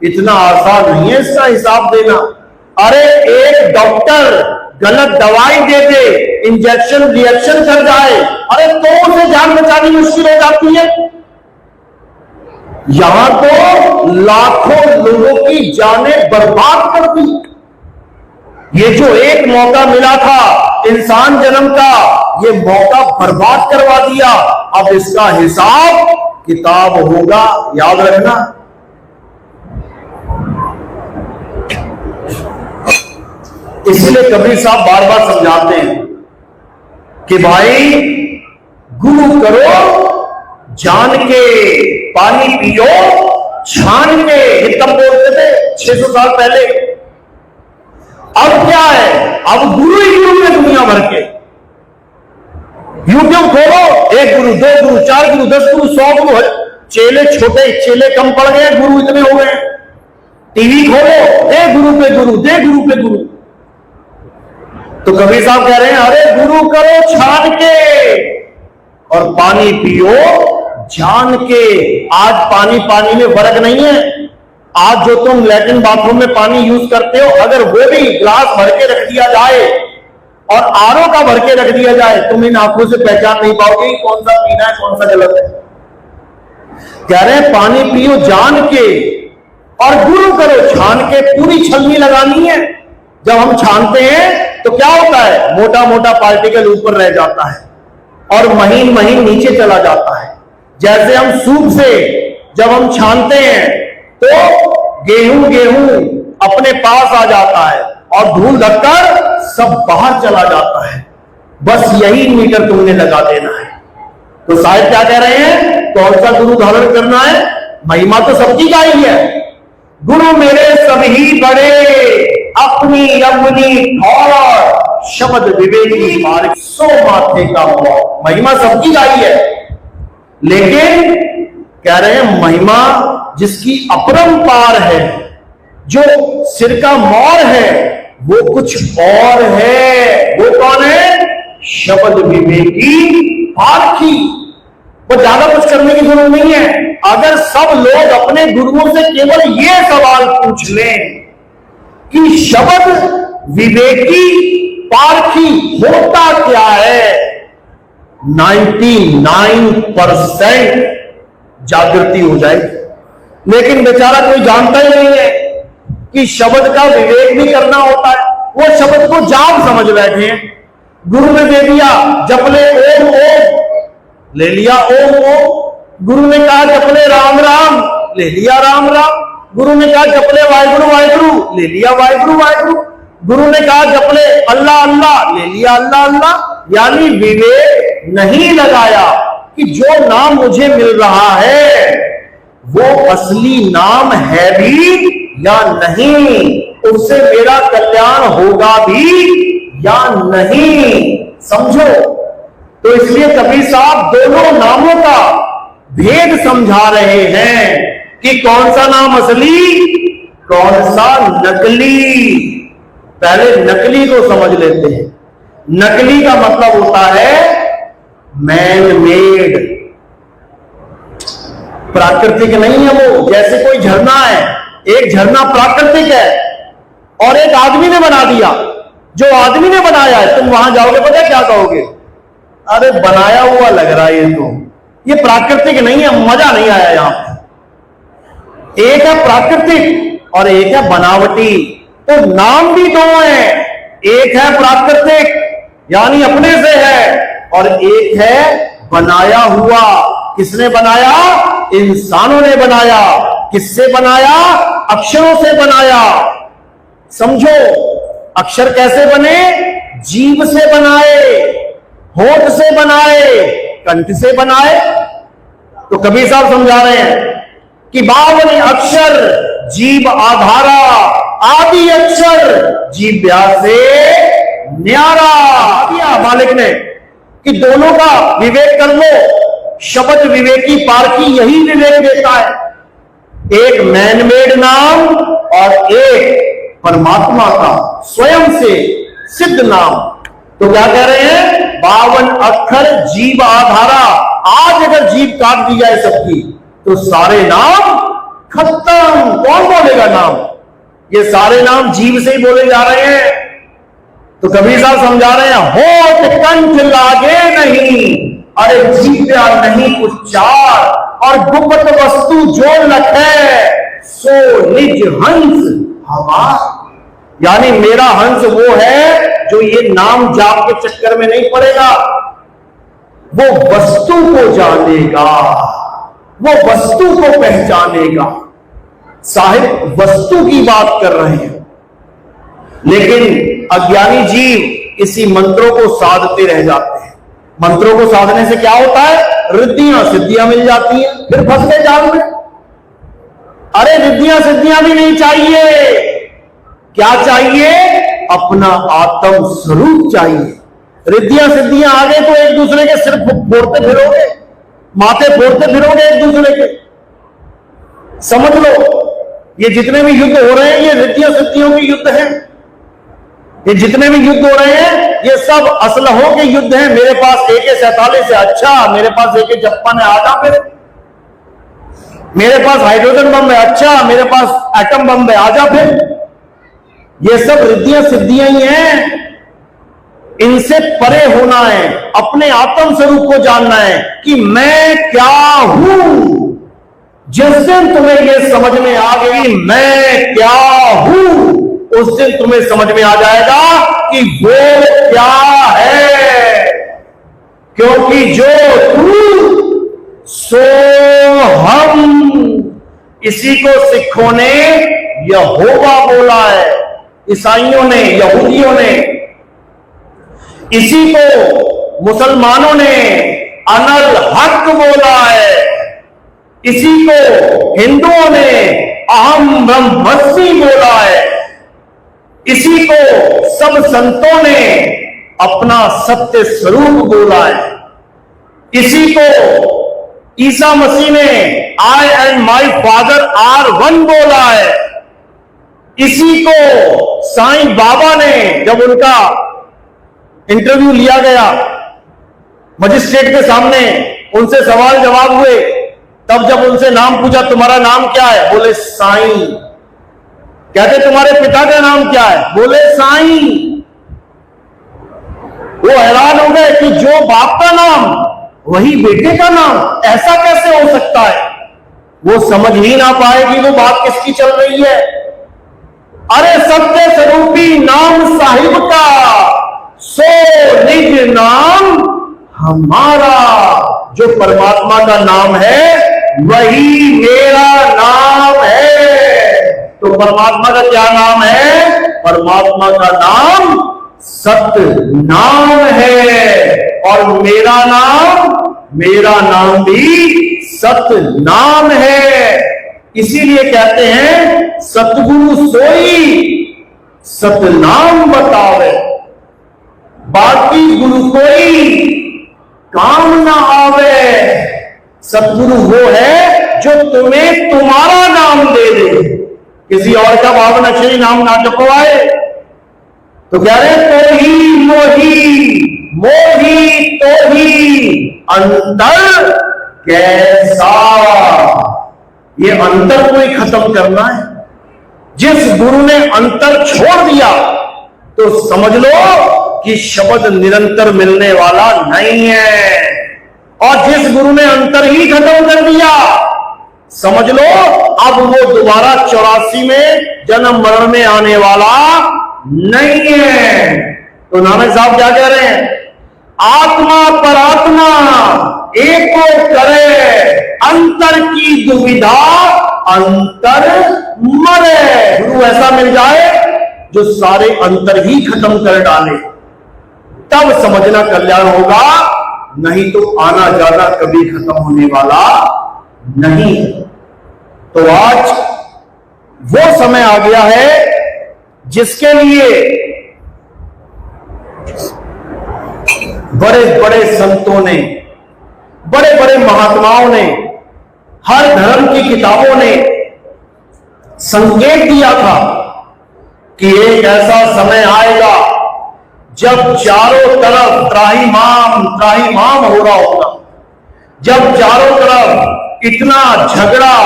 इतना आसान नहीं है इसका हिसाब देना। अरे एक डॉक्टर गलत दवाई दे दे, इंजेक्शन रिएक्शन कर जाए, अरे तो उसे जान बचानी मुश्किल हो जाती है। यहां तो लाखों लोगों की जानें बर्बाद कर दी। ये जो एक मौका मिला था इंसान जन्म का, ये मौका बर्बाद करवा दिया। अब इसका हिसाब किताब होगा, याद रखना। इसलिए कबीर साहब बार बार समझाते हैं कि भाई गुरु करो जान के, पानी पियो छान के। ये तब बोलते थे 600 साल पहले। अब क्या है? अब गुरु ही गुरु है दुनिया भर के। यूट्यूब खोलो, एक गुरु, दो गुरु, 4 गुरु, 10 गुरु, 100 गुरु है। चेले छोटे, चेले कम पड़ गए, गुरु इतने हो गए। टीवी खोलो, दे गुरु पे गुरु, दे गुरु पे गुरु। तो कबीर साहब कह रहे हैं, अरे गुरु करो छान के और पानी पियो जान के। आज पानी पानी में फर्क नहीं है। आज जो तुम लैट्रिन बाथरूम में पानी यूज करते हो, अगर वो भी ग्लास भर के रख दिया जाए और आरओ का भर के रख दिया जाए, तुम इन आंखों से पहचान नहीं पाओगे कौन सा पीना है कौन सा गलत है। कह रहे हैं पानी पियो जान के और गुरु करो छान के। पूरी छलनी लगानी है। जब हम छानते हैं तो क्या होता है? मोटा मोटा पार्टिकल ऊपर रह जाता है और महीन महीन नीचे चला जाता है। जैसे हम सूप से जब हम छानते हैं तो गेहूं अपने पास आ जाता है और धूल धक्कर सब बाहर चला जाता है। बस यही मीटर तुमने लगा देना है। तो साहिब क्या कह रहे हैं? कौन सा गुरु धारण करना है? महिमा तो सबकी का ही है। गुरु मेरे सभी बड़े, अपनी अपनी ठौर शब्द विवेकी पारखी सो माथे का मोर। महिमा सबकी गाई है, लेकिन कह रहे हैं महिमा जिसकी अपरंपार है, जो सिर का मोर है, वो कुछ और है। वो कौन है? शब्द विवेकी पारखी। वो ज्यादा कुछ करने की जरूरत नहीं है। अगर सब लोग अपने गुरुओं से केवल ये सवाल पूछ लें कि शब्द विवेकी पारखी होता क्या है, 99% जागृति हो जाएगी। लेकिन बेचारा कोई जानता ही नहीं है कि शब्द का विवेक भी करना होता है। वो शब्द को जाप समझ बैठे हैं। गुरु ने दे दिया, जप ले ओम ओम, ले लिया ओम ओम। गुरु ने कहा जपले राम राम, ले लिया राम राम। गुरु ने कहा जपले वाहिगुरु वाहिगुरु, ले लिया वाहिगुरु वाहिगुरु। गुरु ने कहा जपले अल्लाह अल्लाह, ले लिया अल्लाह अल्लाह। यानी विवेक नहीं लगाया कि जो नाम मुझे मिल रहा है वो असली नाम है भी या नहीं, उससे मेरा कल्याण होगा भी या नहीं। समझो, तो इसलिए कबीर साहब दोनों नामों का भेद समझा रहे हैं कि कौन सा नाम असली, कौन सा नकली। पहले नकली को समझ लेते हैं। नकली का मतलब होता है मैन मेड, प्राकृतिक नहीं है वो। जैसे कोई झरना है, एक झरना प्राकृतिक है और एक आदमी ने बना दिया। जो आदमी ने बनाया है, तुम वहां जाओगे पता क्या कहोगे? अरे बनाया हुआ लग रहा है ये तो, ये प्राकृतिक नहीं है, मजा नहीं आया यहां पे। एक है प्राकृतिक और एक है बनावटी। तो नाम भी दो हैं, एक है प्राकृतिक यानी अपने से है, और एक है बनाया हुआ। किसने बनाया? इंसानों ने बनाया। किससे बनाया? अक्षरों से बनाया। समझो, अक्षर कैसे बने? जीभ से बनाए, होठ से बनाए, कंठ से बनाए। तो कबीर साहब समझा रहे हैं कि 52 अक्षर जीव आधारा, आदि अक्षर जीव से न्यारा। दिया मालिक ने कि दोनों का विवेक कर लो। शब्द विवेकी पारखी यही विवेक देता है। एक मैनमेड नाम और एक परमात्मा का स्वयं से सिद्ध नाम। तो क्या कह रहे हैं? 52 अक्षर जीव आधारा। आज अगर जीव काट दी जाए सबकी तो सारे नाम खत्म। कौन बोलेगा नाम? ये सारे नाम जीव से ही बोले जा रहे हैं। तो कबीर साहब समझा रहे हैं, होठ कंठ लागे नहीं, अरे जीव्या नहीं उच्चार, और गुप्त वस्तु जो लखे सो निज हंस हमार। यानी मेरा हंस वो है जो ये नाम जाप के चक्कर में नहीं पड़ेगा, वो वस्तु को जानेगा, वो वस्तु को पहचानेगा। साहिब वस्तु की बात कर रहे हैं, लेकिन अज्ञानी जीव इसी मंत्रों को साधते रह जाते हैं। मंत्रों को साधने से क्या होता है? रिद्धियां सिद्धियां मिल जाती हैं, फिर फंस गए जाल में। अरे रिद्धियां सिद्धियां भी नहीं चाहिए, क्या चाहिए? अपना आत्म स्वरूप चाहिए। रिद्धियां सिद्धियां आ गए तो एक दूसरे के सिर फोड़ते फिरोगे, माथे फोड़ते फिरोगे एक दूसरे के। समझ लो, ये जितने भी युद्ध हो रहे हैं ये रिद्धियां सिद्धियों के युद्ध हैं। ये जितने भी युद्ध हो रहे हैं ये सब असलहों के युद्ध हैं। मेरे पास AK-47 है, अच्छा मेरे पास AK-56 है, आजा फिर। मेरे पास हाइड्रोजन बम है, अच्छा मेरे पास एटम बम है, आजा फिर। ये सब रिद्धियां सिद्धियां ही हैं। इनसे परे होना है, अपने आत्म स्वरूप को जानना है कि मैं क्या हूं। जिस दिन तुम्हें यह समझ में आ गई मैं क्या हूं, उस दिन तुम्हें समझ में आ जाएगा कि वो क्या है। क्योंकि जो तू सो हम, इसी को सिखों ने यहोवा बोला है, ईसाइयों ने, यहूदियों ने। इसी को मुसलमानों ने अनल हक बोला है। इसी को हिंदुओं ने अहम ब्रह्मस्मि बोला है। इसी को सब संतों ने अपना सत्य स्वरूप बोला है। इसी को ईसा मसीह ने I and my father are one बोला है। इसी को साईं बाबा ने, जब उनका इंटरव्यू लिया गया मजिस्ट्रेट के सामने, उनसे सवाल जवाब हुए, तब जब उनसे नाम पूछा तुम्हारा नाम क्या है, बोले साईं। कहते तुम्हारे पिता का नाम क्या है, बोले साईं। वो हैरान हो गए कि जो बाप का नाम वही बेटे का नाम, ऐसा कैसे हो सकता है। वो समझ ही ना पाए कि वो बात किसकी चल रही है। अरे सत्य स्वरूपी नाम साहिब का, सो निज नाम हमारा। जो परमात्मा का नाम है वही मेरा नाम है। तो परमात्मा का क्या नाम है, परमात्मा का नाम सत्य नाम है। और मेरा नाम भी सत्य नाम है। इसीलिए कहते हैं सतगुरु सोई सत्य नाम बतावे, बाकी गुरु कोई काम ना आवे। सतगुरु वो है जो तुम्हें तुम्हारा नाम दे दे, किसी और का भावन अक्षरी नाम ना जपवाए। तो कह रहे तो ही मोही तो ही अंतर कैसा। ये अंतर को ही खत्म करना है। जिस गुरु ने अंतर छोड़ दिया तो समझ लो कि शब्द निरंतर मिलने वाला नहीं है। और जिस गुरु ने अंतर ही खत्म कर दिया, समझ लो अब वो दोबारा 84 में जन्म मरण में आने वाला नहीं है। तो नानक साहब क्या कह रहे हैं, आत्मा परात्मा एक को करे, अंतर की दुविधा अंतर मरे। गुरु ऐसा मिल जाए जो सारे अंतर ही खत्म कर डाले, तब समझना कल्याण होगा। नहीं तो आना जाना कभी खत्म होने वाला नहीं। तो आज वो समय आ गया है जिसके लिए बड़े बड़े संतों ने, बड़े बड़े महात्माओं ने, हर धर्म की किताबों ने संकेत दिया था कि एक ऐसा समय आएगा जब चारों तरफ त्राहिमाम हो रहा होगा। जब चारों तरफ इतना झगड़ा,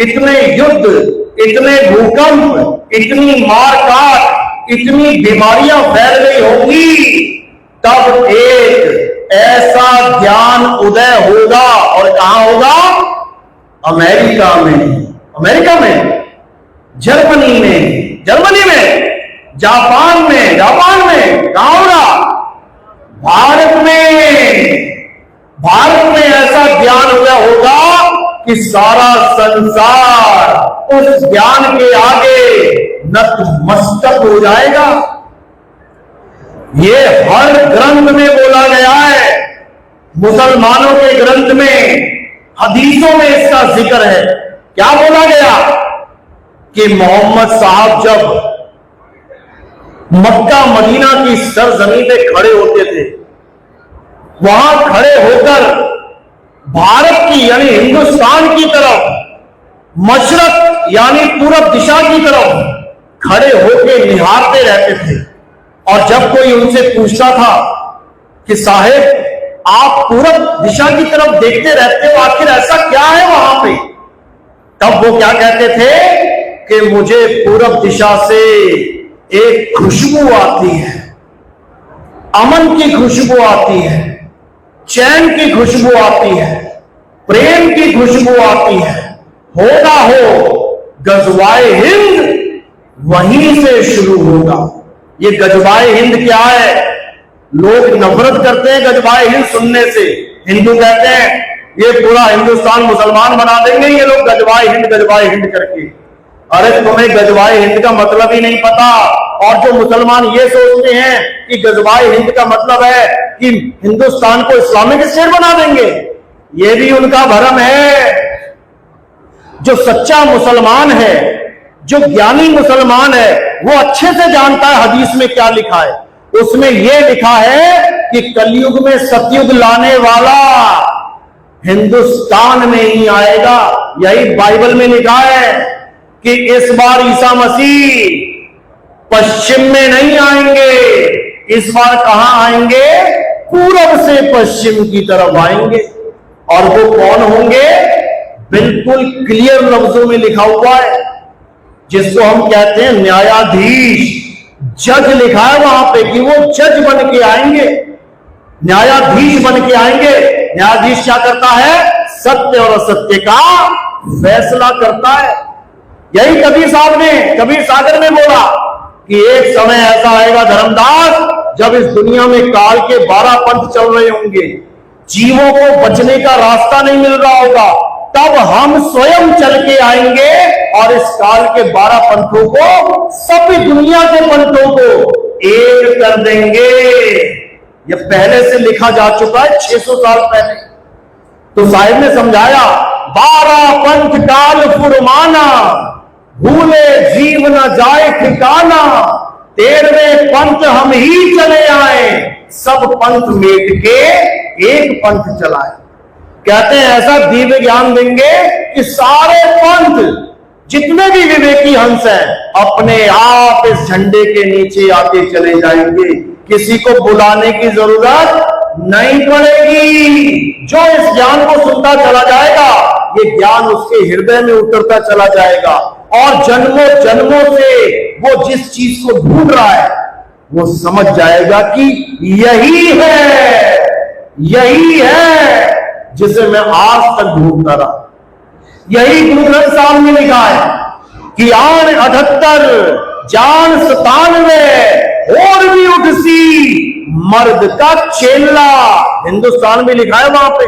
इतने युद्ध, इतने भूकंप, इतनी मारकाट, इतनी बीमारियां फैल गई होंगी, तब एक ऐसा ज्ञान उदय होगा। और कहां होगा, अमेरिका में, जर्मनी में, जापान में, कहां होगा, भारत में ऐसा ज्ञान उदय होगा कि सारा संसार उस ज्ञान के आगे नतमस्तक हो जाएगा। ये हर ग्रंथ में बोला गया है। मुसलमानों के ग्रंथ में, हदीसों में इसका जिक्र है। क्या बोला गया कि मोहम्मद साहब जब मक्का मदीना की सरजमीन पे खड़े होते थे, वहां खड़े होकर भारत की यानी हिंदुस्तान की तरफ, मशरक यानी पूरब दिशा की तरफ खड़े होकर निहारते रहते थे। और जब कोई उनसे पूछता था कि साहेब आप पूरब दिशा की तरफ देखते रहते हो, आखिर ऐसा क्या है वहां पे, तब वो क्या कहते थे कि मुझे पूरब दिशा से एक खुशबू आती है, अमन की खुशबू आती है, चैन की खुशबू आती है, प्रेम की खुशबू आती है। हो ना हो गजवाए हिंद वहीं से शुरू होगा। ये गजवाए हिंद क्या है, लोग नफरत करते हैं गजवाए हिंद सुनने से। हिंदू कहते हैं ये पूरा हिंदुस्तान मुसलमान बना देंगे ये लोग गजवाए हिंद करके। अरे तुम्हें गजवाए हिंद का मतलब ही नहीं पता। और जो मुसलमान ये सोचते हैं कि गजवाए हिंद का मतलब है कि हिंदुस्तान को इस्लामिक स्टेट बना देंगे, ये भी उनका भ्रम है। जो सच्चा मुसलमान है, जो ज्ञानी मुसलमान है वो अच्छे से जानता है हदीस में क्या लिखा है। उसमें यह लिखा है कि कलयुग में सतयुग लाने वाला हिंदुस्तान में ही आएगा। यही बाइबल में लिखा है कि इस बार ईसा मसीह पश्चिम में नहीं आएंगे, इस बार कहां आएंगे? पूरब से पश्चिम की तरफ आएंगे। और वो कौन होंगे? बिल्कुल क्लियर लफ्जों में लिखा हुआ है, जिसको हम कहते हैं न्यायाधीश, जज लिखा है वहां पे कि वो जज बन के आएंगे, न्यायाधीश बन के आएंगे। न्यायाधीश क्या करता है? सत्य और असत्य का फैसला करता है। यही कबीर साहब ने कबीर सागर में बोला कि एक समय ऐसा आएगा धर्मदास, जब इस दुनिया में काल के 12 पंथ चल रहे होंगे, जीवों को बचने का रास्ता नहीं मिल रहा होगा, तब हम स्वयं चल के आएंगे और इस काल के 12 पंथों को, सभी दुनिया के पंथों को एक कर देंगे। यह पहले से लिखा जा चुका है, 600 साल पहले। तो साहिब ने समझाया, 12 पंथ काल फुरमाना, भूले जीव न जाए ठिकाना, 13वें पंथ हम ही चले आए, सब पंथ मेट के एक पंथ चलाए। कहते हैं ऐसा दिव्य ज्ञान देंगे कि सारे पंथ, जितने भी विवेकी हंस हैं, अपने आप इस झंडे के नीचे आते चले जाएंगे। किसी को बुलाने की जरूरत नहीं पड़ेगी। जो इस ज्ञान को सुनता चला जाएगा, ये ज्ञान उसके हृदय में उतरता चला जाएगा और जन्मों जन्मों से वो जिस चीज को ढूंढ रहा है वो समझ जाएगा कि यही है जिसे मैं आज तक ढूंढता रहा। यही गुरु ग्रंथ साहब में लिखा है कि आन 78 जान 97 और भी उठसी मर्द का चेला। हिंदुस्तान में लिखा है वहां पे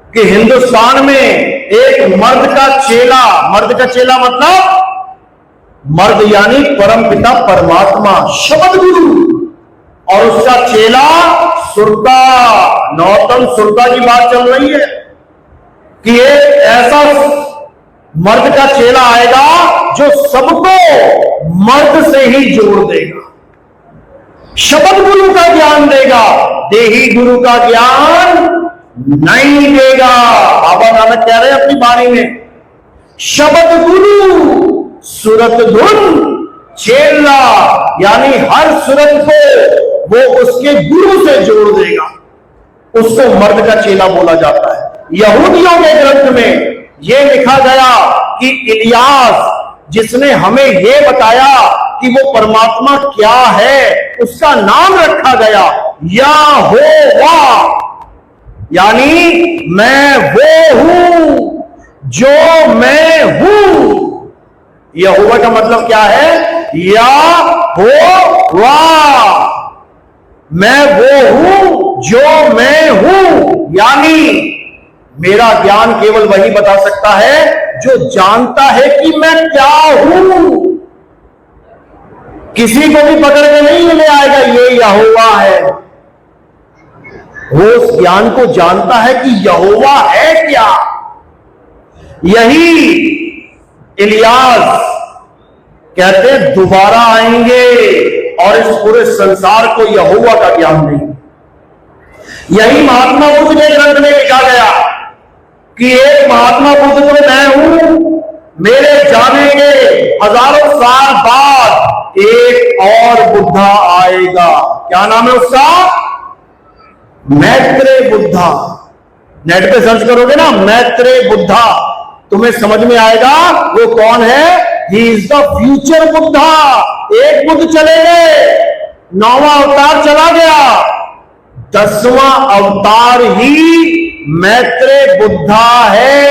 कि हिंदुस्तान में एक मर्द का चेला, मर्द का चेला मतलब मर्द यानी परमपिता परमात्मा शब्द गुरु, और उसका चेला सुरता, नौतम सुरता की बात चल रही है कि एक ऐसा मर्द का चेला आएगा जो सबको मर्द से ही जोड़ देगा, शब्द गुरु का ज्ञान देगा, देही गुरु का ज्ञान नहीं देगा। बाबा नानक कह रहे हैं अपनी बाणी में, शब्द गुरु सूरत धुन चेला, यानी हर सूरत को वो उसके गुरु से जोड़ देगा, उसको मर्द का चेला बोला जाता है। यहूदियों के ग्रंथ में यह लिखा गया कि इलियास, जिसने हमें यह बताया कि वो परमात्मा क्या है, उसका नाम रखा गया यहोवा, यानी मैं वो हूं जो मैं हूं। यहोवा का मतलब क्या है? यहोवा, मैं वो हूं जो मैं हूं, यानी मेरा ज्ञान केवल वही बता सकता है जो जानता है कि मैं क्या हूं। किसी को भी पकड़ के नहीं ले आएगा ये यहोवा है, वो उस ज्ञान को जानता है कि यहोवा है क्या। यही इलियास कहते हैं दोबारा आएंगे और इस पूरे संसार को यहोवा का ज्ञान देंगे। यही महात्मा बुद्ध के ग्रंथ में लिखा गया कि एक महात्मा बुद्ध तो मैं हूं, मेरे जाने के हजारों साल बाद एक और बुद्धा आएगा। क्या नाम है उसका? मैत्रेय बुद्धा। नेट पे सर्च करोगे ना मैत्रेय बुद्धा, तुम्हें समझ में आएगा वो कौन है। He is the future Buddha. एक बुद्ध चले गए, 9वां अवतार चला गया, 10वां अवतार ही मैत्रेय बुद्धा है।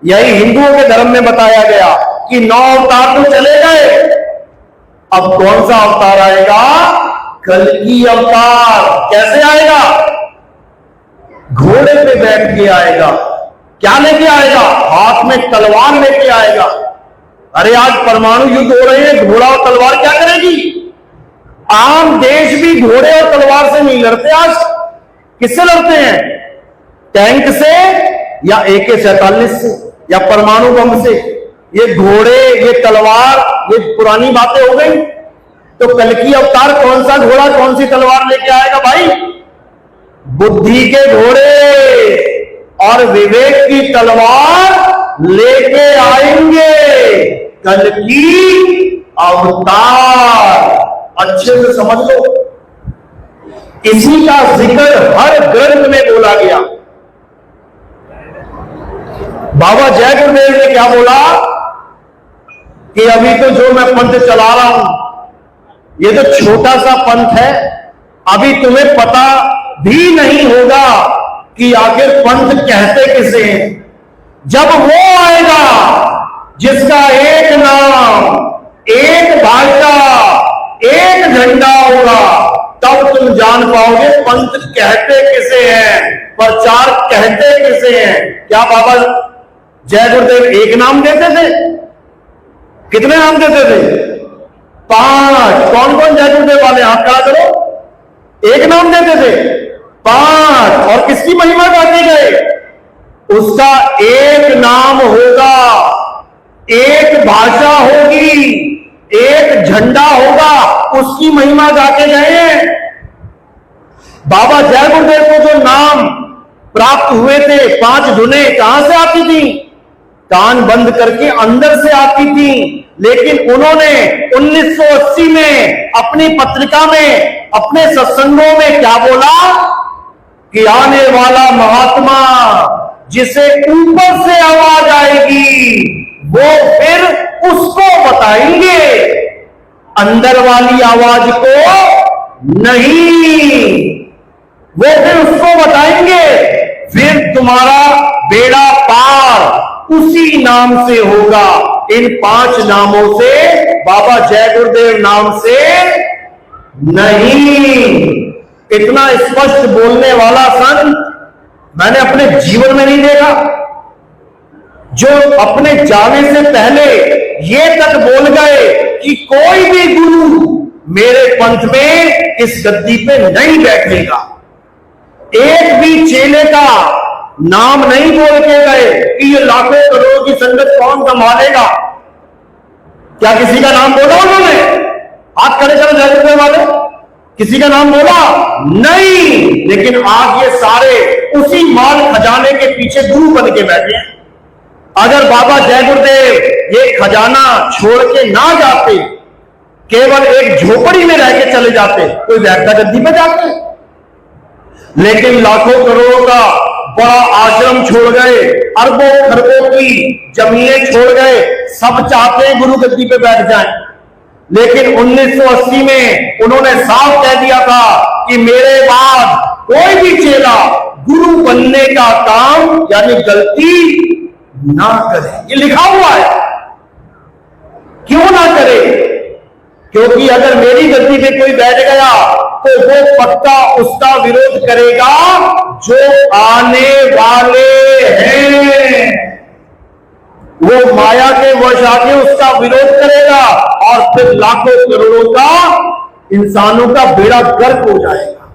यही हिंदुओं के धर्म में बताया गया कि 9 अवतार तो चले गए, अब कौन सा अवतार आएगा? कल्कि अवतार। कैसे आएगा? घोड़े पे बैठ के आएगा। क्या लेके आएगा? हाथ में तलवार लेके आएगा। अरे आज परमाणु युद्ध हो रहे हैं, घोड़ा और तलवार क्या करेगी? आम देश भी घोड़े और तलवार से नहीं लड़ते। आज किससे लड़ते हैं? टैंक से या AK-47 से या परमाणु बम से ये घोड़े, ये तलवार, ये पुरानी बातें हो गई। तो कल्कि अवतार कौन सा घोड़ा कौन सी तलवार लेके आएगा भाई? बुद्धि के घोड़े और विवेक की तलवार लेके आएंगे कल्कि अवतार। अच्छे से समझ लो, इसी का जिक्र हर ग्रंथ में बोला गया। बाबा जय गुरुदेव ने क्या बोला कि अभी तो जो मैं पंथ चला रहा हूं ये तो छोटा सा पंथ है, अभी तुम्हें पता भी नहीं होगा कि आखिर पंथ कहते किसे हैं। जब वो आएगा जिसका एक नाम, एक भाषा, एक झंडा होगा, तब तुम जान पाओगे पंथ कहते किसे हैं, प्रचार कहते किसे हैं। क्या बाबा जय गुरुदेव एक नाम देते थे? कितने नाम देते थे? 5। कौन कौन जय गुरुदेव वाले हाथ खड़ा करो। एक नाम देते थे, 5। और किसकी महिमा गाते गए? उसका एक नाम होगा, एक भाषा होगी, एक झंडा होगा, उसकी महिमा गाते गए। बाबा जय गुरुदेव को जो नाम प्राप्त हुए थे, 5 धुनें कहां से आती थी? कान बंद करके अंदर से आती थी। लेकिन उन्होंने 1980 में अपनी पत्रिका में, अपने सत्संगों में क्या बोला कि आने वाला महात्मा जिसे ऊपर से आवाज आएगी वो फिर उसको बताएंगे, अंदर वाली आवाज को नहीं। वो फिर उसको बताएंगे, फिर तुम्हारा बेड़ा पार उसी नाम से होगा। इन 5 नामों से, बाबा जय गुरुदेव नाम से नहीं। इतना स्पष्ट बोलने वाला संत मैंने अपने जीवन में नहीं देखा, जो अपने जाने से पहले ये तक बोल गए कि कोई भी गुरु मेरे पंथ में इस गद्दी पे नहीं बैठेगा। एक भी चेले का नाम नहीं बोल के गए कि ये लाखों करोड़ों की संगत कौन संभालेगा। क्या किसी का नाम बोला उन्होंने? हाथ खड़े करो जय गुरुदेव वाले, किसी का नाम बोला नहीं। लेकिन आज ये सारे उसी माल खजाने के पीछे गुरु बन के बैठे हैं। अगर बाबा जय गुरुदेव ये खजाना छोड़ के ना जाते, केवल एक झोपड़ी में रह के चले जाते, कोई बैठता गद्दी पे जाते। लेकिन लाखों करोड़ों का बड़ा आश्रम छोड़ गए, अरबों खरबों की जमीनें छोड़ गए, सब चाहते हैं गुरु गद्दी पे बैठ जाएं। लेकिन 1980 में उन्होंने साफ कह दिया था कि मेरे बाद कोई भी चेला गुरु बनने का काम यानी गलती ना करे। ये लिखा हुआ है। क्यों ना करे? क्योंकि अगर मेरी गद्दी पे कोई बैठ गया तो वो पक्का उसका विरोध करेगा जो आने वाले हैं। वो माया के वश आके उसका विरोध करेगा और फिर लाखों करोड़ों का इंसानों का बेड़ा गर्क हो जाएगा।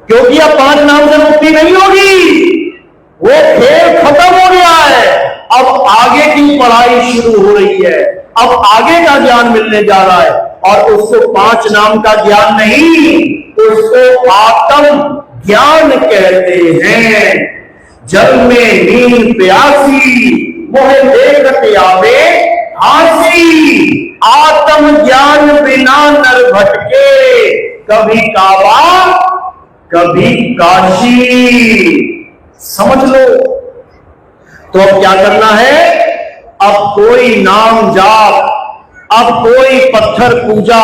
क्योंकि अब 5 नाम से मुक्ति नहीं होगी, वो खेल खत्म हो गया है। अब आगे की पढ़ाई शुरू हो रही है, अब आगे का ज्ञान मिलने जा रहा है। और उसको 5 नाम का ज्ञान नहीं, उसको आत्म ज्ञान कहते हैं। जल में नींद प्यासी मोहे देखते आवे हासी, आत्म ज्ञान बिना नर भटके, कभी काबा कभी काशी। समझ लो। तो अब क्या करना है? अब कोई नाम जाप, अब कोई पत्थर पूजा,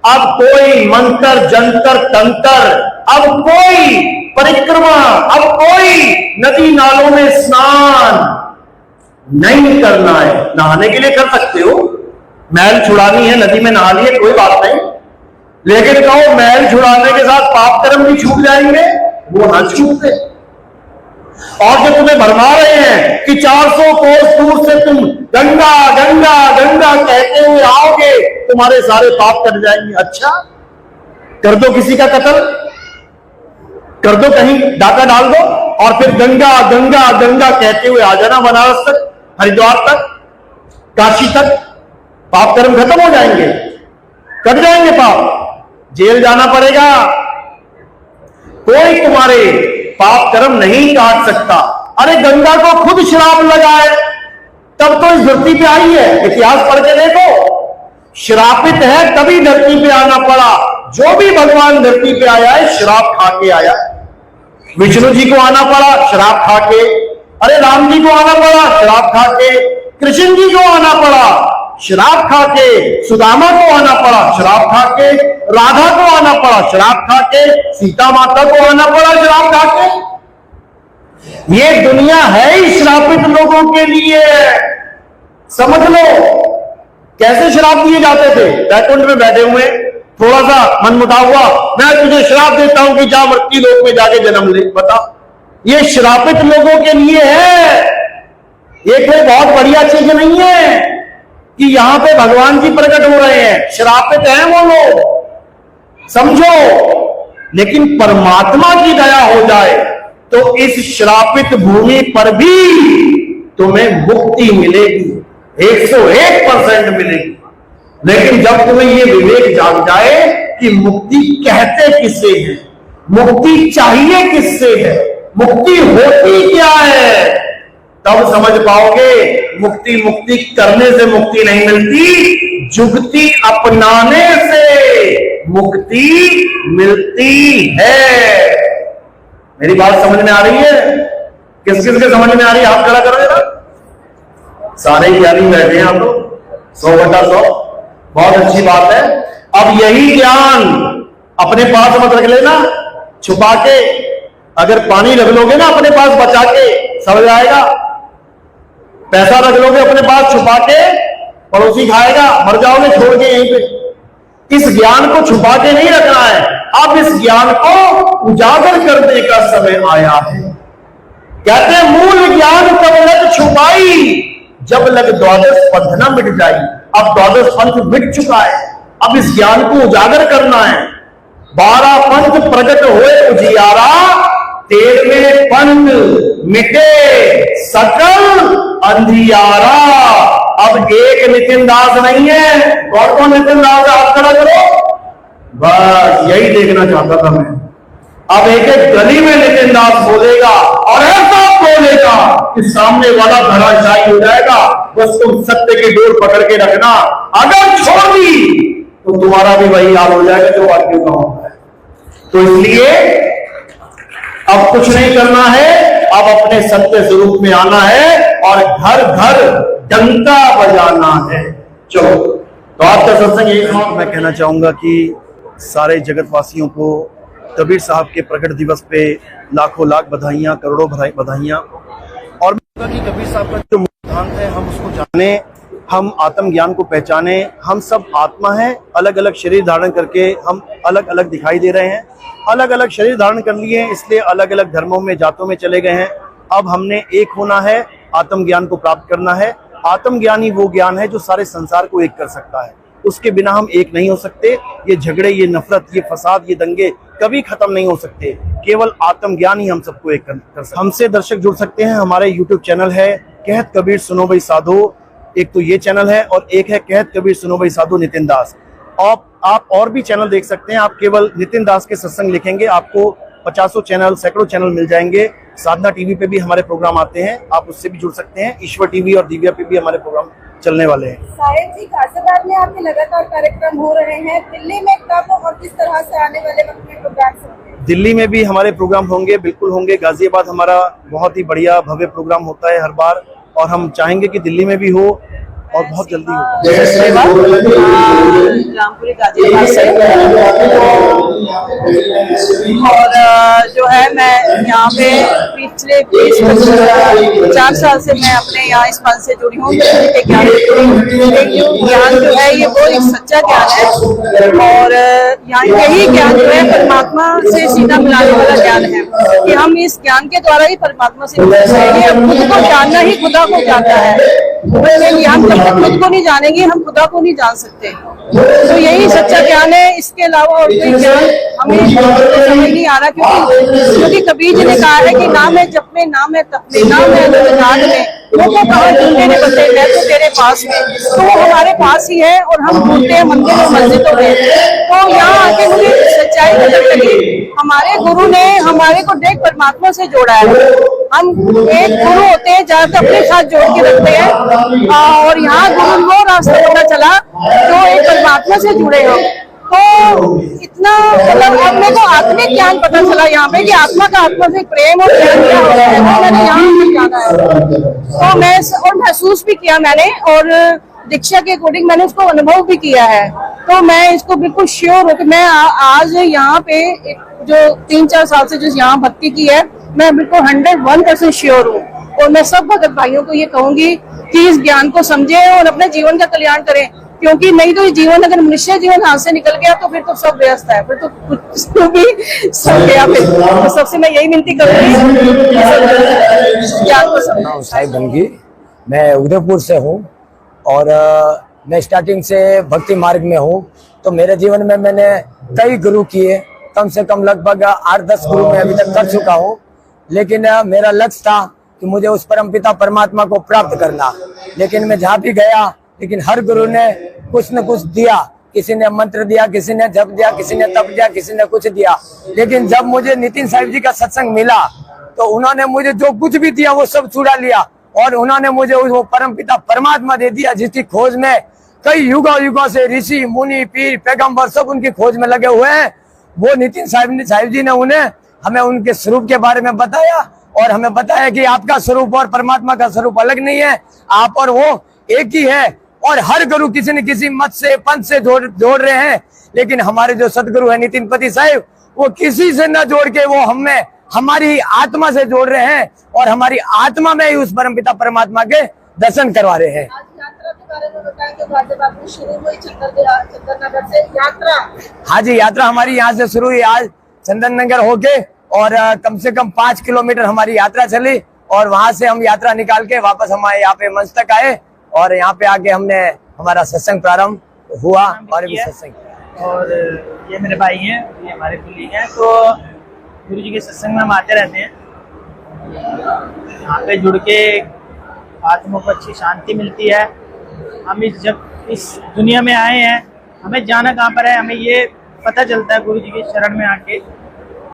अब कोई मंत्र जंतर तंत्र, अब कोई परिक्रमा, अब कोई नदी नालों में स्नान नहीं करना है। नहाने के लिए कर सकते हो, मैल छुड़ानी है नदी में नहा लिए, कोई बात नहीं। लेकिन कहो मैल छुड़ाने के साथ पाप कर्म भी छूट जाएंगे, वो ना छूटे। और जो तुम्हें भरमा रहे हैं कि 400 कोस दूर से तुम गंगा गंगा गंगा कहते हुए आओगे, तुम्हारे सारे पाप कट जाएंगे। अच्छा, कर दो किसी का कत्ल, कर दो, कहीं डाका डाल दो और फिर गंगा गंगा गंगा कहते हुए आ जाना बनारस तक, हरिद्वार तक। काशी तक, पाप कर्म खत्म हो जाएंगे, कट जाएंगे पाप, जेल जाना पड़ेगा, कोई तुम्हारे पाप कर्म नहीं काट सकता। अरे गंगा को खुद श्राप लगा है, तब तो इस धरती पे आई है। इतिहास पढ़ के देखो, श्रापित है तभी धरती पे आना पड़ा। जो भी भगवान धरती पे आया है श्राप खा के आया है। विष्णु जी को आना पड़ा श्राप खा के, अरे राम जी को आना पड़ा श्राप खा के, कृष्ण जी को आना पड़ा श्राप खा के, सुदामा को आना पड़ा श्राप खा के, राधा को आना पड़ा श्राप खा के, सीता माता को आना पड़ा श्राप खा के। ये दुनिया है ही श्रापित लोगों के लिए। समझ लो कैसे श्राप दिए जाते थे। बैकुंठ में बैठे हुए, थोड़ा सा मनमुटाव हुआ, मैं तुझे श्राप देता हूं कि जा मृत्यु लोक में जाके जन्म ले। बता, ये श्रापित लोगों के लिए है। ये कोई बहुत बढ़िया चीज नहीं है कि यहां पे भगवान जी प्रकट हो रहे हैं, श्रापित हैं वो लोग, समझो। लेकिन परमात्मा की दया हो जाए तो इस श्रापित भूमि पर भी तुम्हें मुक्ति मिलेगी, 101% मिलेगी। लेकिन जब तुम्हें ये विवेक जाग जाए कि मुक्ति कहते किससे है, मुक्ति चाहिए किससे है, मुक्ति होती क्या है, तब समझ पाओगे मुक्ति मुक्ति करने से मुक्ति नहीं मिलती, जुगती अपनाने से मुक्ति मिलती है। मेरी बात समझ में आ रही है? किस किस के समझ में आ रही है? हाथ खड़ा करो जरा। सारे ज्ञानी बैठे हैं आप लोग, 100/100, बहुत अच्छी बात है। अब यही ज्ञान अपने पास मत रख लेना छुपा के। अगर पानी रख लोगे ना अपने पास बचा के, समझ आएगा। पैसा रख लोगे अपने पास छुपा के, पड़ोसी खाएगा, मर जाओगे छोड़ के यहीं पे। इस ज्ञान को छुपा के नहीं रखना है, अब इस ज्ञान को उजागर करने का समय आया है। कहते हैं मूल ज्ञान कब लग छुपाई, जब लग द्वादश पंथ न मिट जाई। अब द्वादश पंथ मिट चुका है, अब इस ज्ञान को उजागर करना है। 12 पंथ प्रकट हुए उजियारा, 13वें पंथ मिटे सकल अंधियारा। अब एक नितिन दास नहीं है, और कौन नितिन दास है? हाथ खड़ा करो। बस यही देखना चाहता था मैं। अब एक एक गली में नितिन दास बोलेगा और ऐसा बोलेगा कि सामने वाला धराशायी हो जाएगा। बस तुम सत्य की डोर पकड़ के रखना, अगर छोड़ दी तो तुम्हारा भी वही हाल हो जाएगा जो बाकियों का होता है। तो इसलिए अब कुछ नहीं करना है, अब अपने सत्य स्वरूप में आना है और घर घर डंका बजाना है। चलो, तो आपका सत्संग यही था। मैं कहना चाहूंगा कि सारे जगतवासियों को कबीर साहब के प्रकट दिवस पे लाखों लाख बधाइयां, करोड़ों बधाइयां। और कि कबीर साहब का जो सिद्धांत है हम उसको जाने, हम आत्मज्ञान को पहचाने। हम सब आत्मा हैं, अलग अलग शरीर धारण करके हम अलग अलग दिखाई दे रहे हैं। अलग अलग शरीर धारण कर लिए हैं, इसलिए अलग अलग धर्मों में, जातों में चले गए हैं। अब हमने एक होना है, आत्मज्ञान को प्राप्त करना है। आत्मज्ञान ही वो ज्ञान है जो सारे संसार को एक कर सकता है। उसके बिना हम एक नहीं हो सकते। ये झगड़े, ये नफरत, ये फसाद, ये दंगे कभी खत्म नहीं हो सकते। केवल आत्मज्ञान ही हम सबको एक कर सकते। हमसे दर्शक जुड़ सकते हैं। हमारे YouTube चैनल है कहत कबीर सुनो भाई साधो, एक तो ये चैनल है और एक है कहत कबीर सुनो भाई साधो नितिन दास। आप और भी चैनल देख सकते हैं। आप केवल नितिन दास के सत्संग लिखेंगे, आपको 50 चैनल, सैकड़ों चैनल मिल जाएंगे। साधना टीवी पे भी हमारे प्रोग्राम आते हैं, आप उससे भी जुड़ सकते हैं। ईश्वर टीवी और दिव्या पे भी हमारे प्रोग्राम चलने वाले हैं। साहिब जी, गाजियाबाद में आपके लगातार कार्यक्रम हो रहे हैं, दिल्ली में कब और किस तरह से आने वाले वक्त में प्रोग्राम होंगे? दिल्ली में भी हमारे प्रोग्राम होंगे, बिल्कुल होंगे। गाजियाबाद हमारा बहुत ही बढ़िया भव्य प्रोग्राम होता है हर बार, और हम चाहेंगे कि दिल्ली में भी हो और बहुत जल्दी हो। रामपुरी गाजियाबाद से, और जो है मैं यहाँ पे पिछले 20-50 साल से मैं अपने यहाँ इस पद से जुड़ी हूँ। ज्ञान जो है ये वो एक सच्चा ज्ञान है, और यहाँ यही ज्ञान जो है परमात्मा से सीधा मिलाने वाला ज्ञान है कि हम इस ज्ञान के द्वारा ही परमात्मा से मिल सकेंगे। खुद को जानना ही खुदा को जानता है। हम जब तक खुद को नहीं जानेंगे हम खुदा को नहीं जान सकते। तो यही सच्चा ज्ञान है, इसके अलावा और कोई ज्ञान हमें समझ नहीं आ रहा, क्योंकि कबीर जी ने कहा है कि ना मैं है जप में, नाम है तप में, नाम है घाट में, वो तो कहा ढूंढने ने बते, मैं तो तेरे पास में, तो वो हमारे पास ही है और हम ढूंढते हैं मंदिर और मस्जिदों में। तो यहाँ आके मुझे सच्चाई पता लगी, हमारे गुरु ने हमारे को डायरेक्ट परमात्मा से जोड़ा है। हम एक गुरु होते हैं जहाँ अपने साथ जोड़ के रखते हैं, और यहाँ गुरु को रास्ता पता चला जो एक परमात्मा से जुड़े हो। तो इतना मतलब अब मेरे को आत्मिक ज्ञान पता चला यहाँ पे कि आत्मा का आत्मा से प्रेम और ज्ञान क्या होता है, वो मैंने यहाँ पे जाना है। तो मैं और महसूस भी किया मैंने, और दीक्षा के अकॉर्डिंग मैंने उसको अनुभव भी किया है। तो मैं इसको बिल्कुल श्योर हूँ कि मैं आज यहाँ पे जो 3-4 साल से जो यहाँ भक्ति की है, मैं बिल्कुल 101% श्योर हूँ। और मैं सब भगत भाइयों को ये कहूंगी कि इस ज्ञान को समझे और अपने जीवन का कल्याण करें, क्योंकि नहीं तो ये जीवन, अगर मनुष्य जीवन हाथ से निकल गया तो फिर तो सब व्यस्त है, फिर तो कुछ तो भी सब गया। फिर तो सबसे मैं यही विनती करूंगी ज्ञान को समझो। साहिब बंगी, मैं उदयपुर से हूँ और मैं स्टार्टिंग से भक्ति मार्ग में हूँ। तो मेरे जीवन में मैंने कई गुरु किए, कम से कम लगभग 8-10 गुरु मैं अभी तक कर चुका हूँ। लेकिन मेरा लक्ष्य था कि मुझे उस परमपिता परमात्मा को प्राप्त करना। लेकिन मैं जहाँ भी गया, लेकिन हर गुरु ने कुछ न कुछ दिया, किसी ने मंत्र दिया, किसी ने जप दिया, किसी ने तप दिया, किसी ने कुछ दिया। लेकिन जब मुझे नितिन साहिब जी का सत्संग मिला तो उन्होंने मुझे जो कुछ भी दिया वो सब चुरा लिया, और उन्होंने मुझे वो परमपिता परमात्मा दे दिया, जिसकी खोज में कई युगों से ऋषि मुनि पीर पैगंबर सब उनकी खोज में लगे हुए हैं। वो नितिन साहिब जी ने उन्हें हमें उनके स्वरूप के बारे में बताया, और हमें बताया कि आपका स्वरूप और परमात्मा का स्वरूप अलग नहीं है, आप और वो एक ही है। और हर गुरु किसी न किसी मत से पंथ से जोड़ रहे हैं, लेकिन हमारे जो सदगुरु है नितिन पति साहिब, वो किसी से न जोड़ के वो हमें हमारी आत्मा से जोड़ रहे हैं, और हमारी आत्मा में ही उस परमपिता परमात्मा के दर्शन करवा रहे हैं। यात्रा के बारे में बताएं कि भाजपा शुरू हुई चंदननगर से यात्रा। हाँ जी, यात्रा हमारी यहाँ से शुरू हुई आज चंदननगर होके, और कम से कम 5 किलोमीटर हमारी यात्रा चली, और वहां से हम यात्रा निकाल के वापस हमारे यहाँ पे मंच तक आए, और यहाँ पे आके हमने हमारा सत्संग प्रारंभ हुआ। और भी सत्संग, और ये मेरे भाई हैं, ये हमारे कुलीग हैं। तो गुरु जी के सत्संग में हम आते रहते हैं, यहाँ पे जुड़ के आत्मा को अच्छी शांति मिलती है। हम जब इस दुनिया में आए हैं, हमें जाना कहाँ पर है, हमें ये पता चलता है गुरु जी के शरण में आके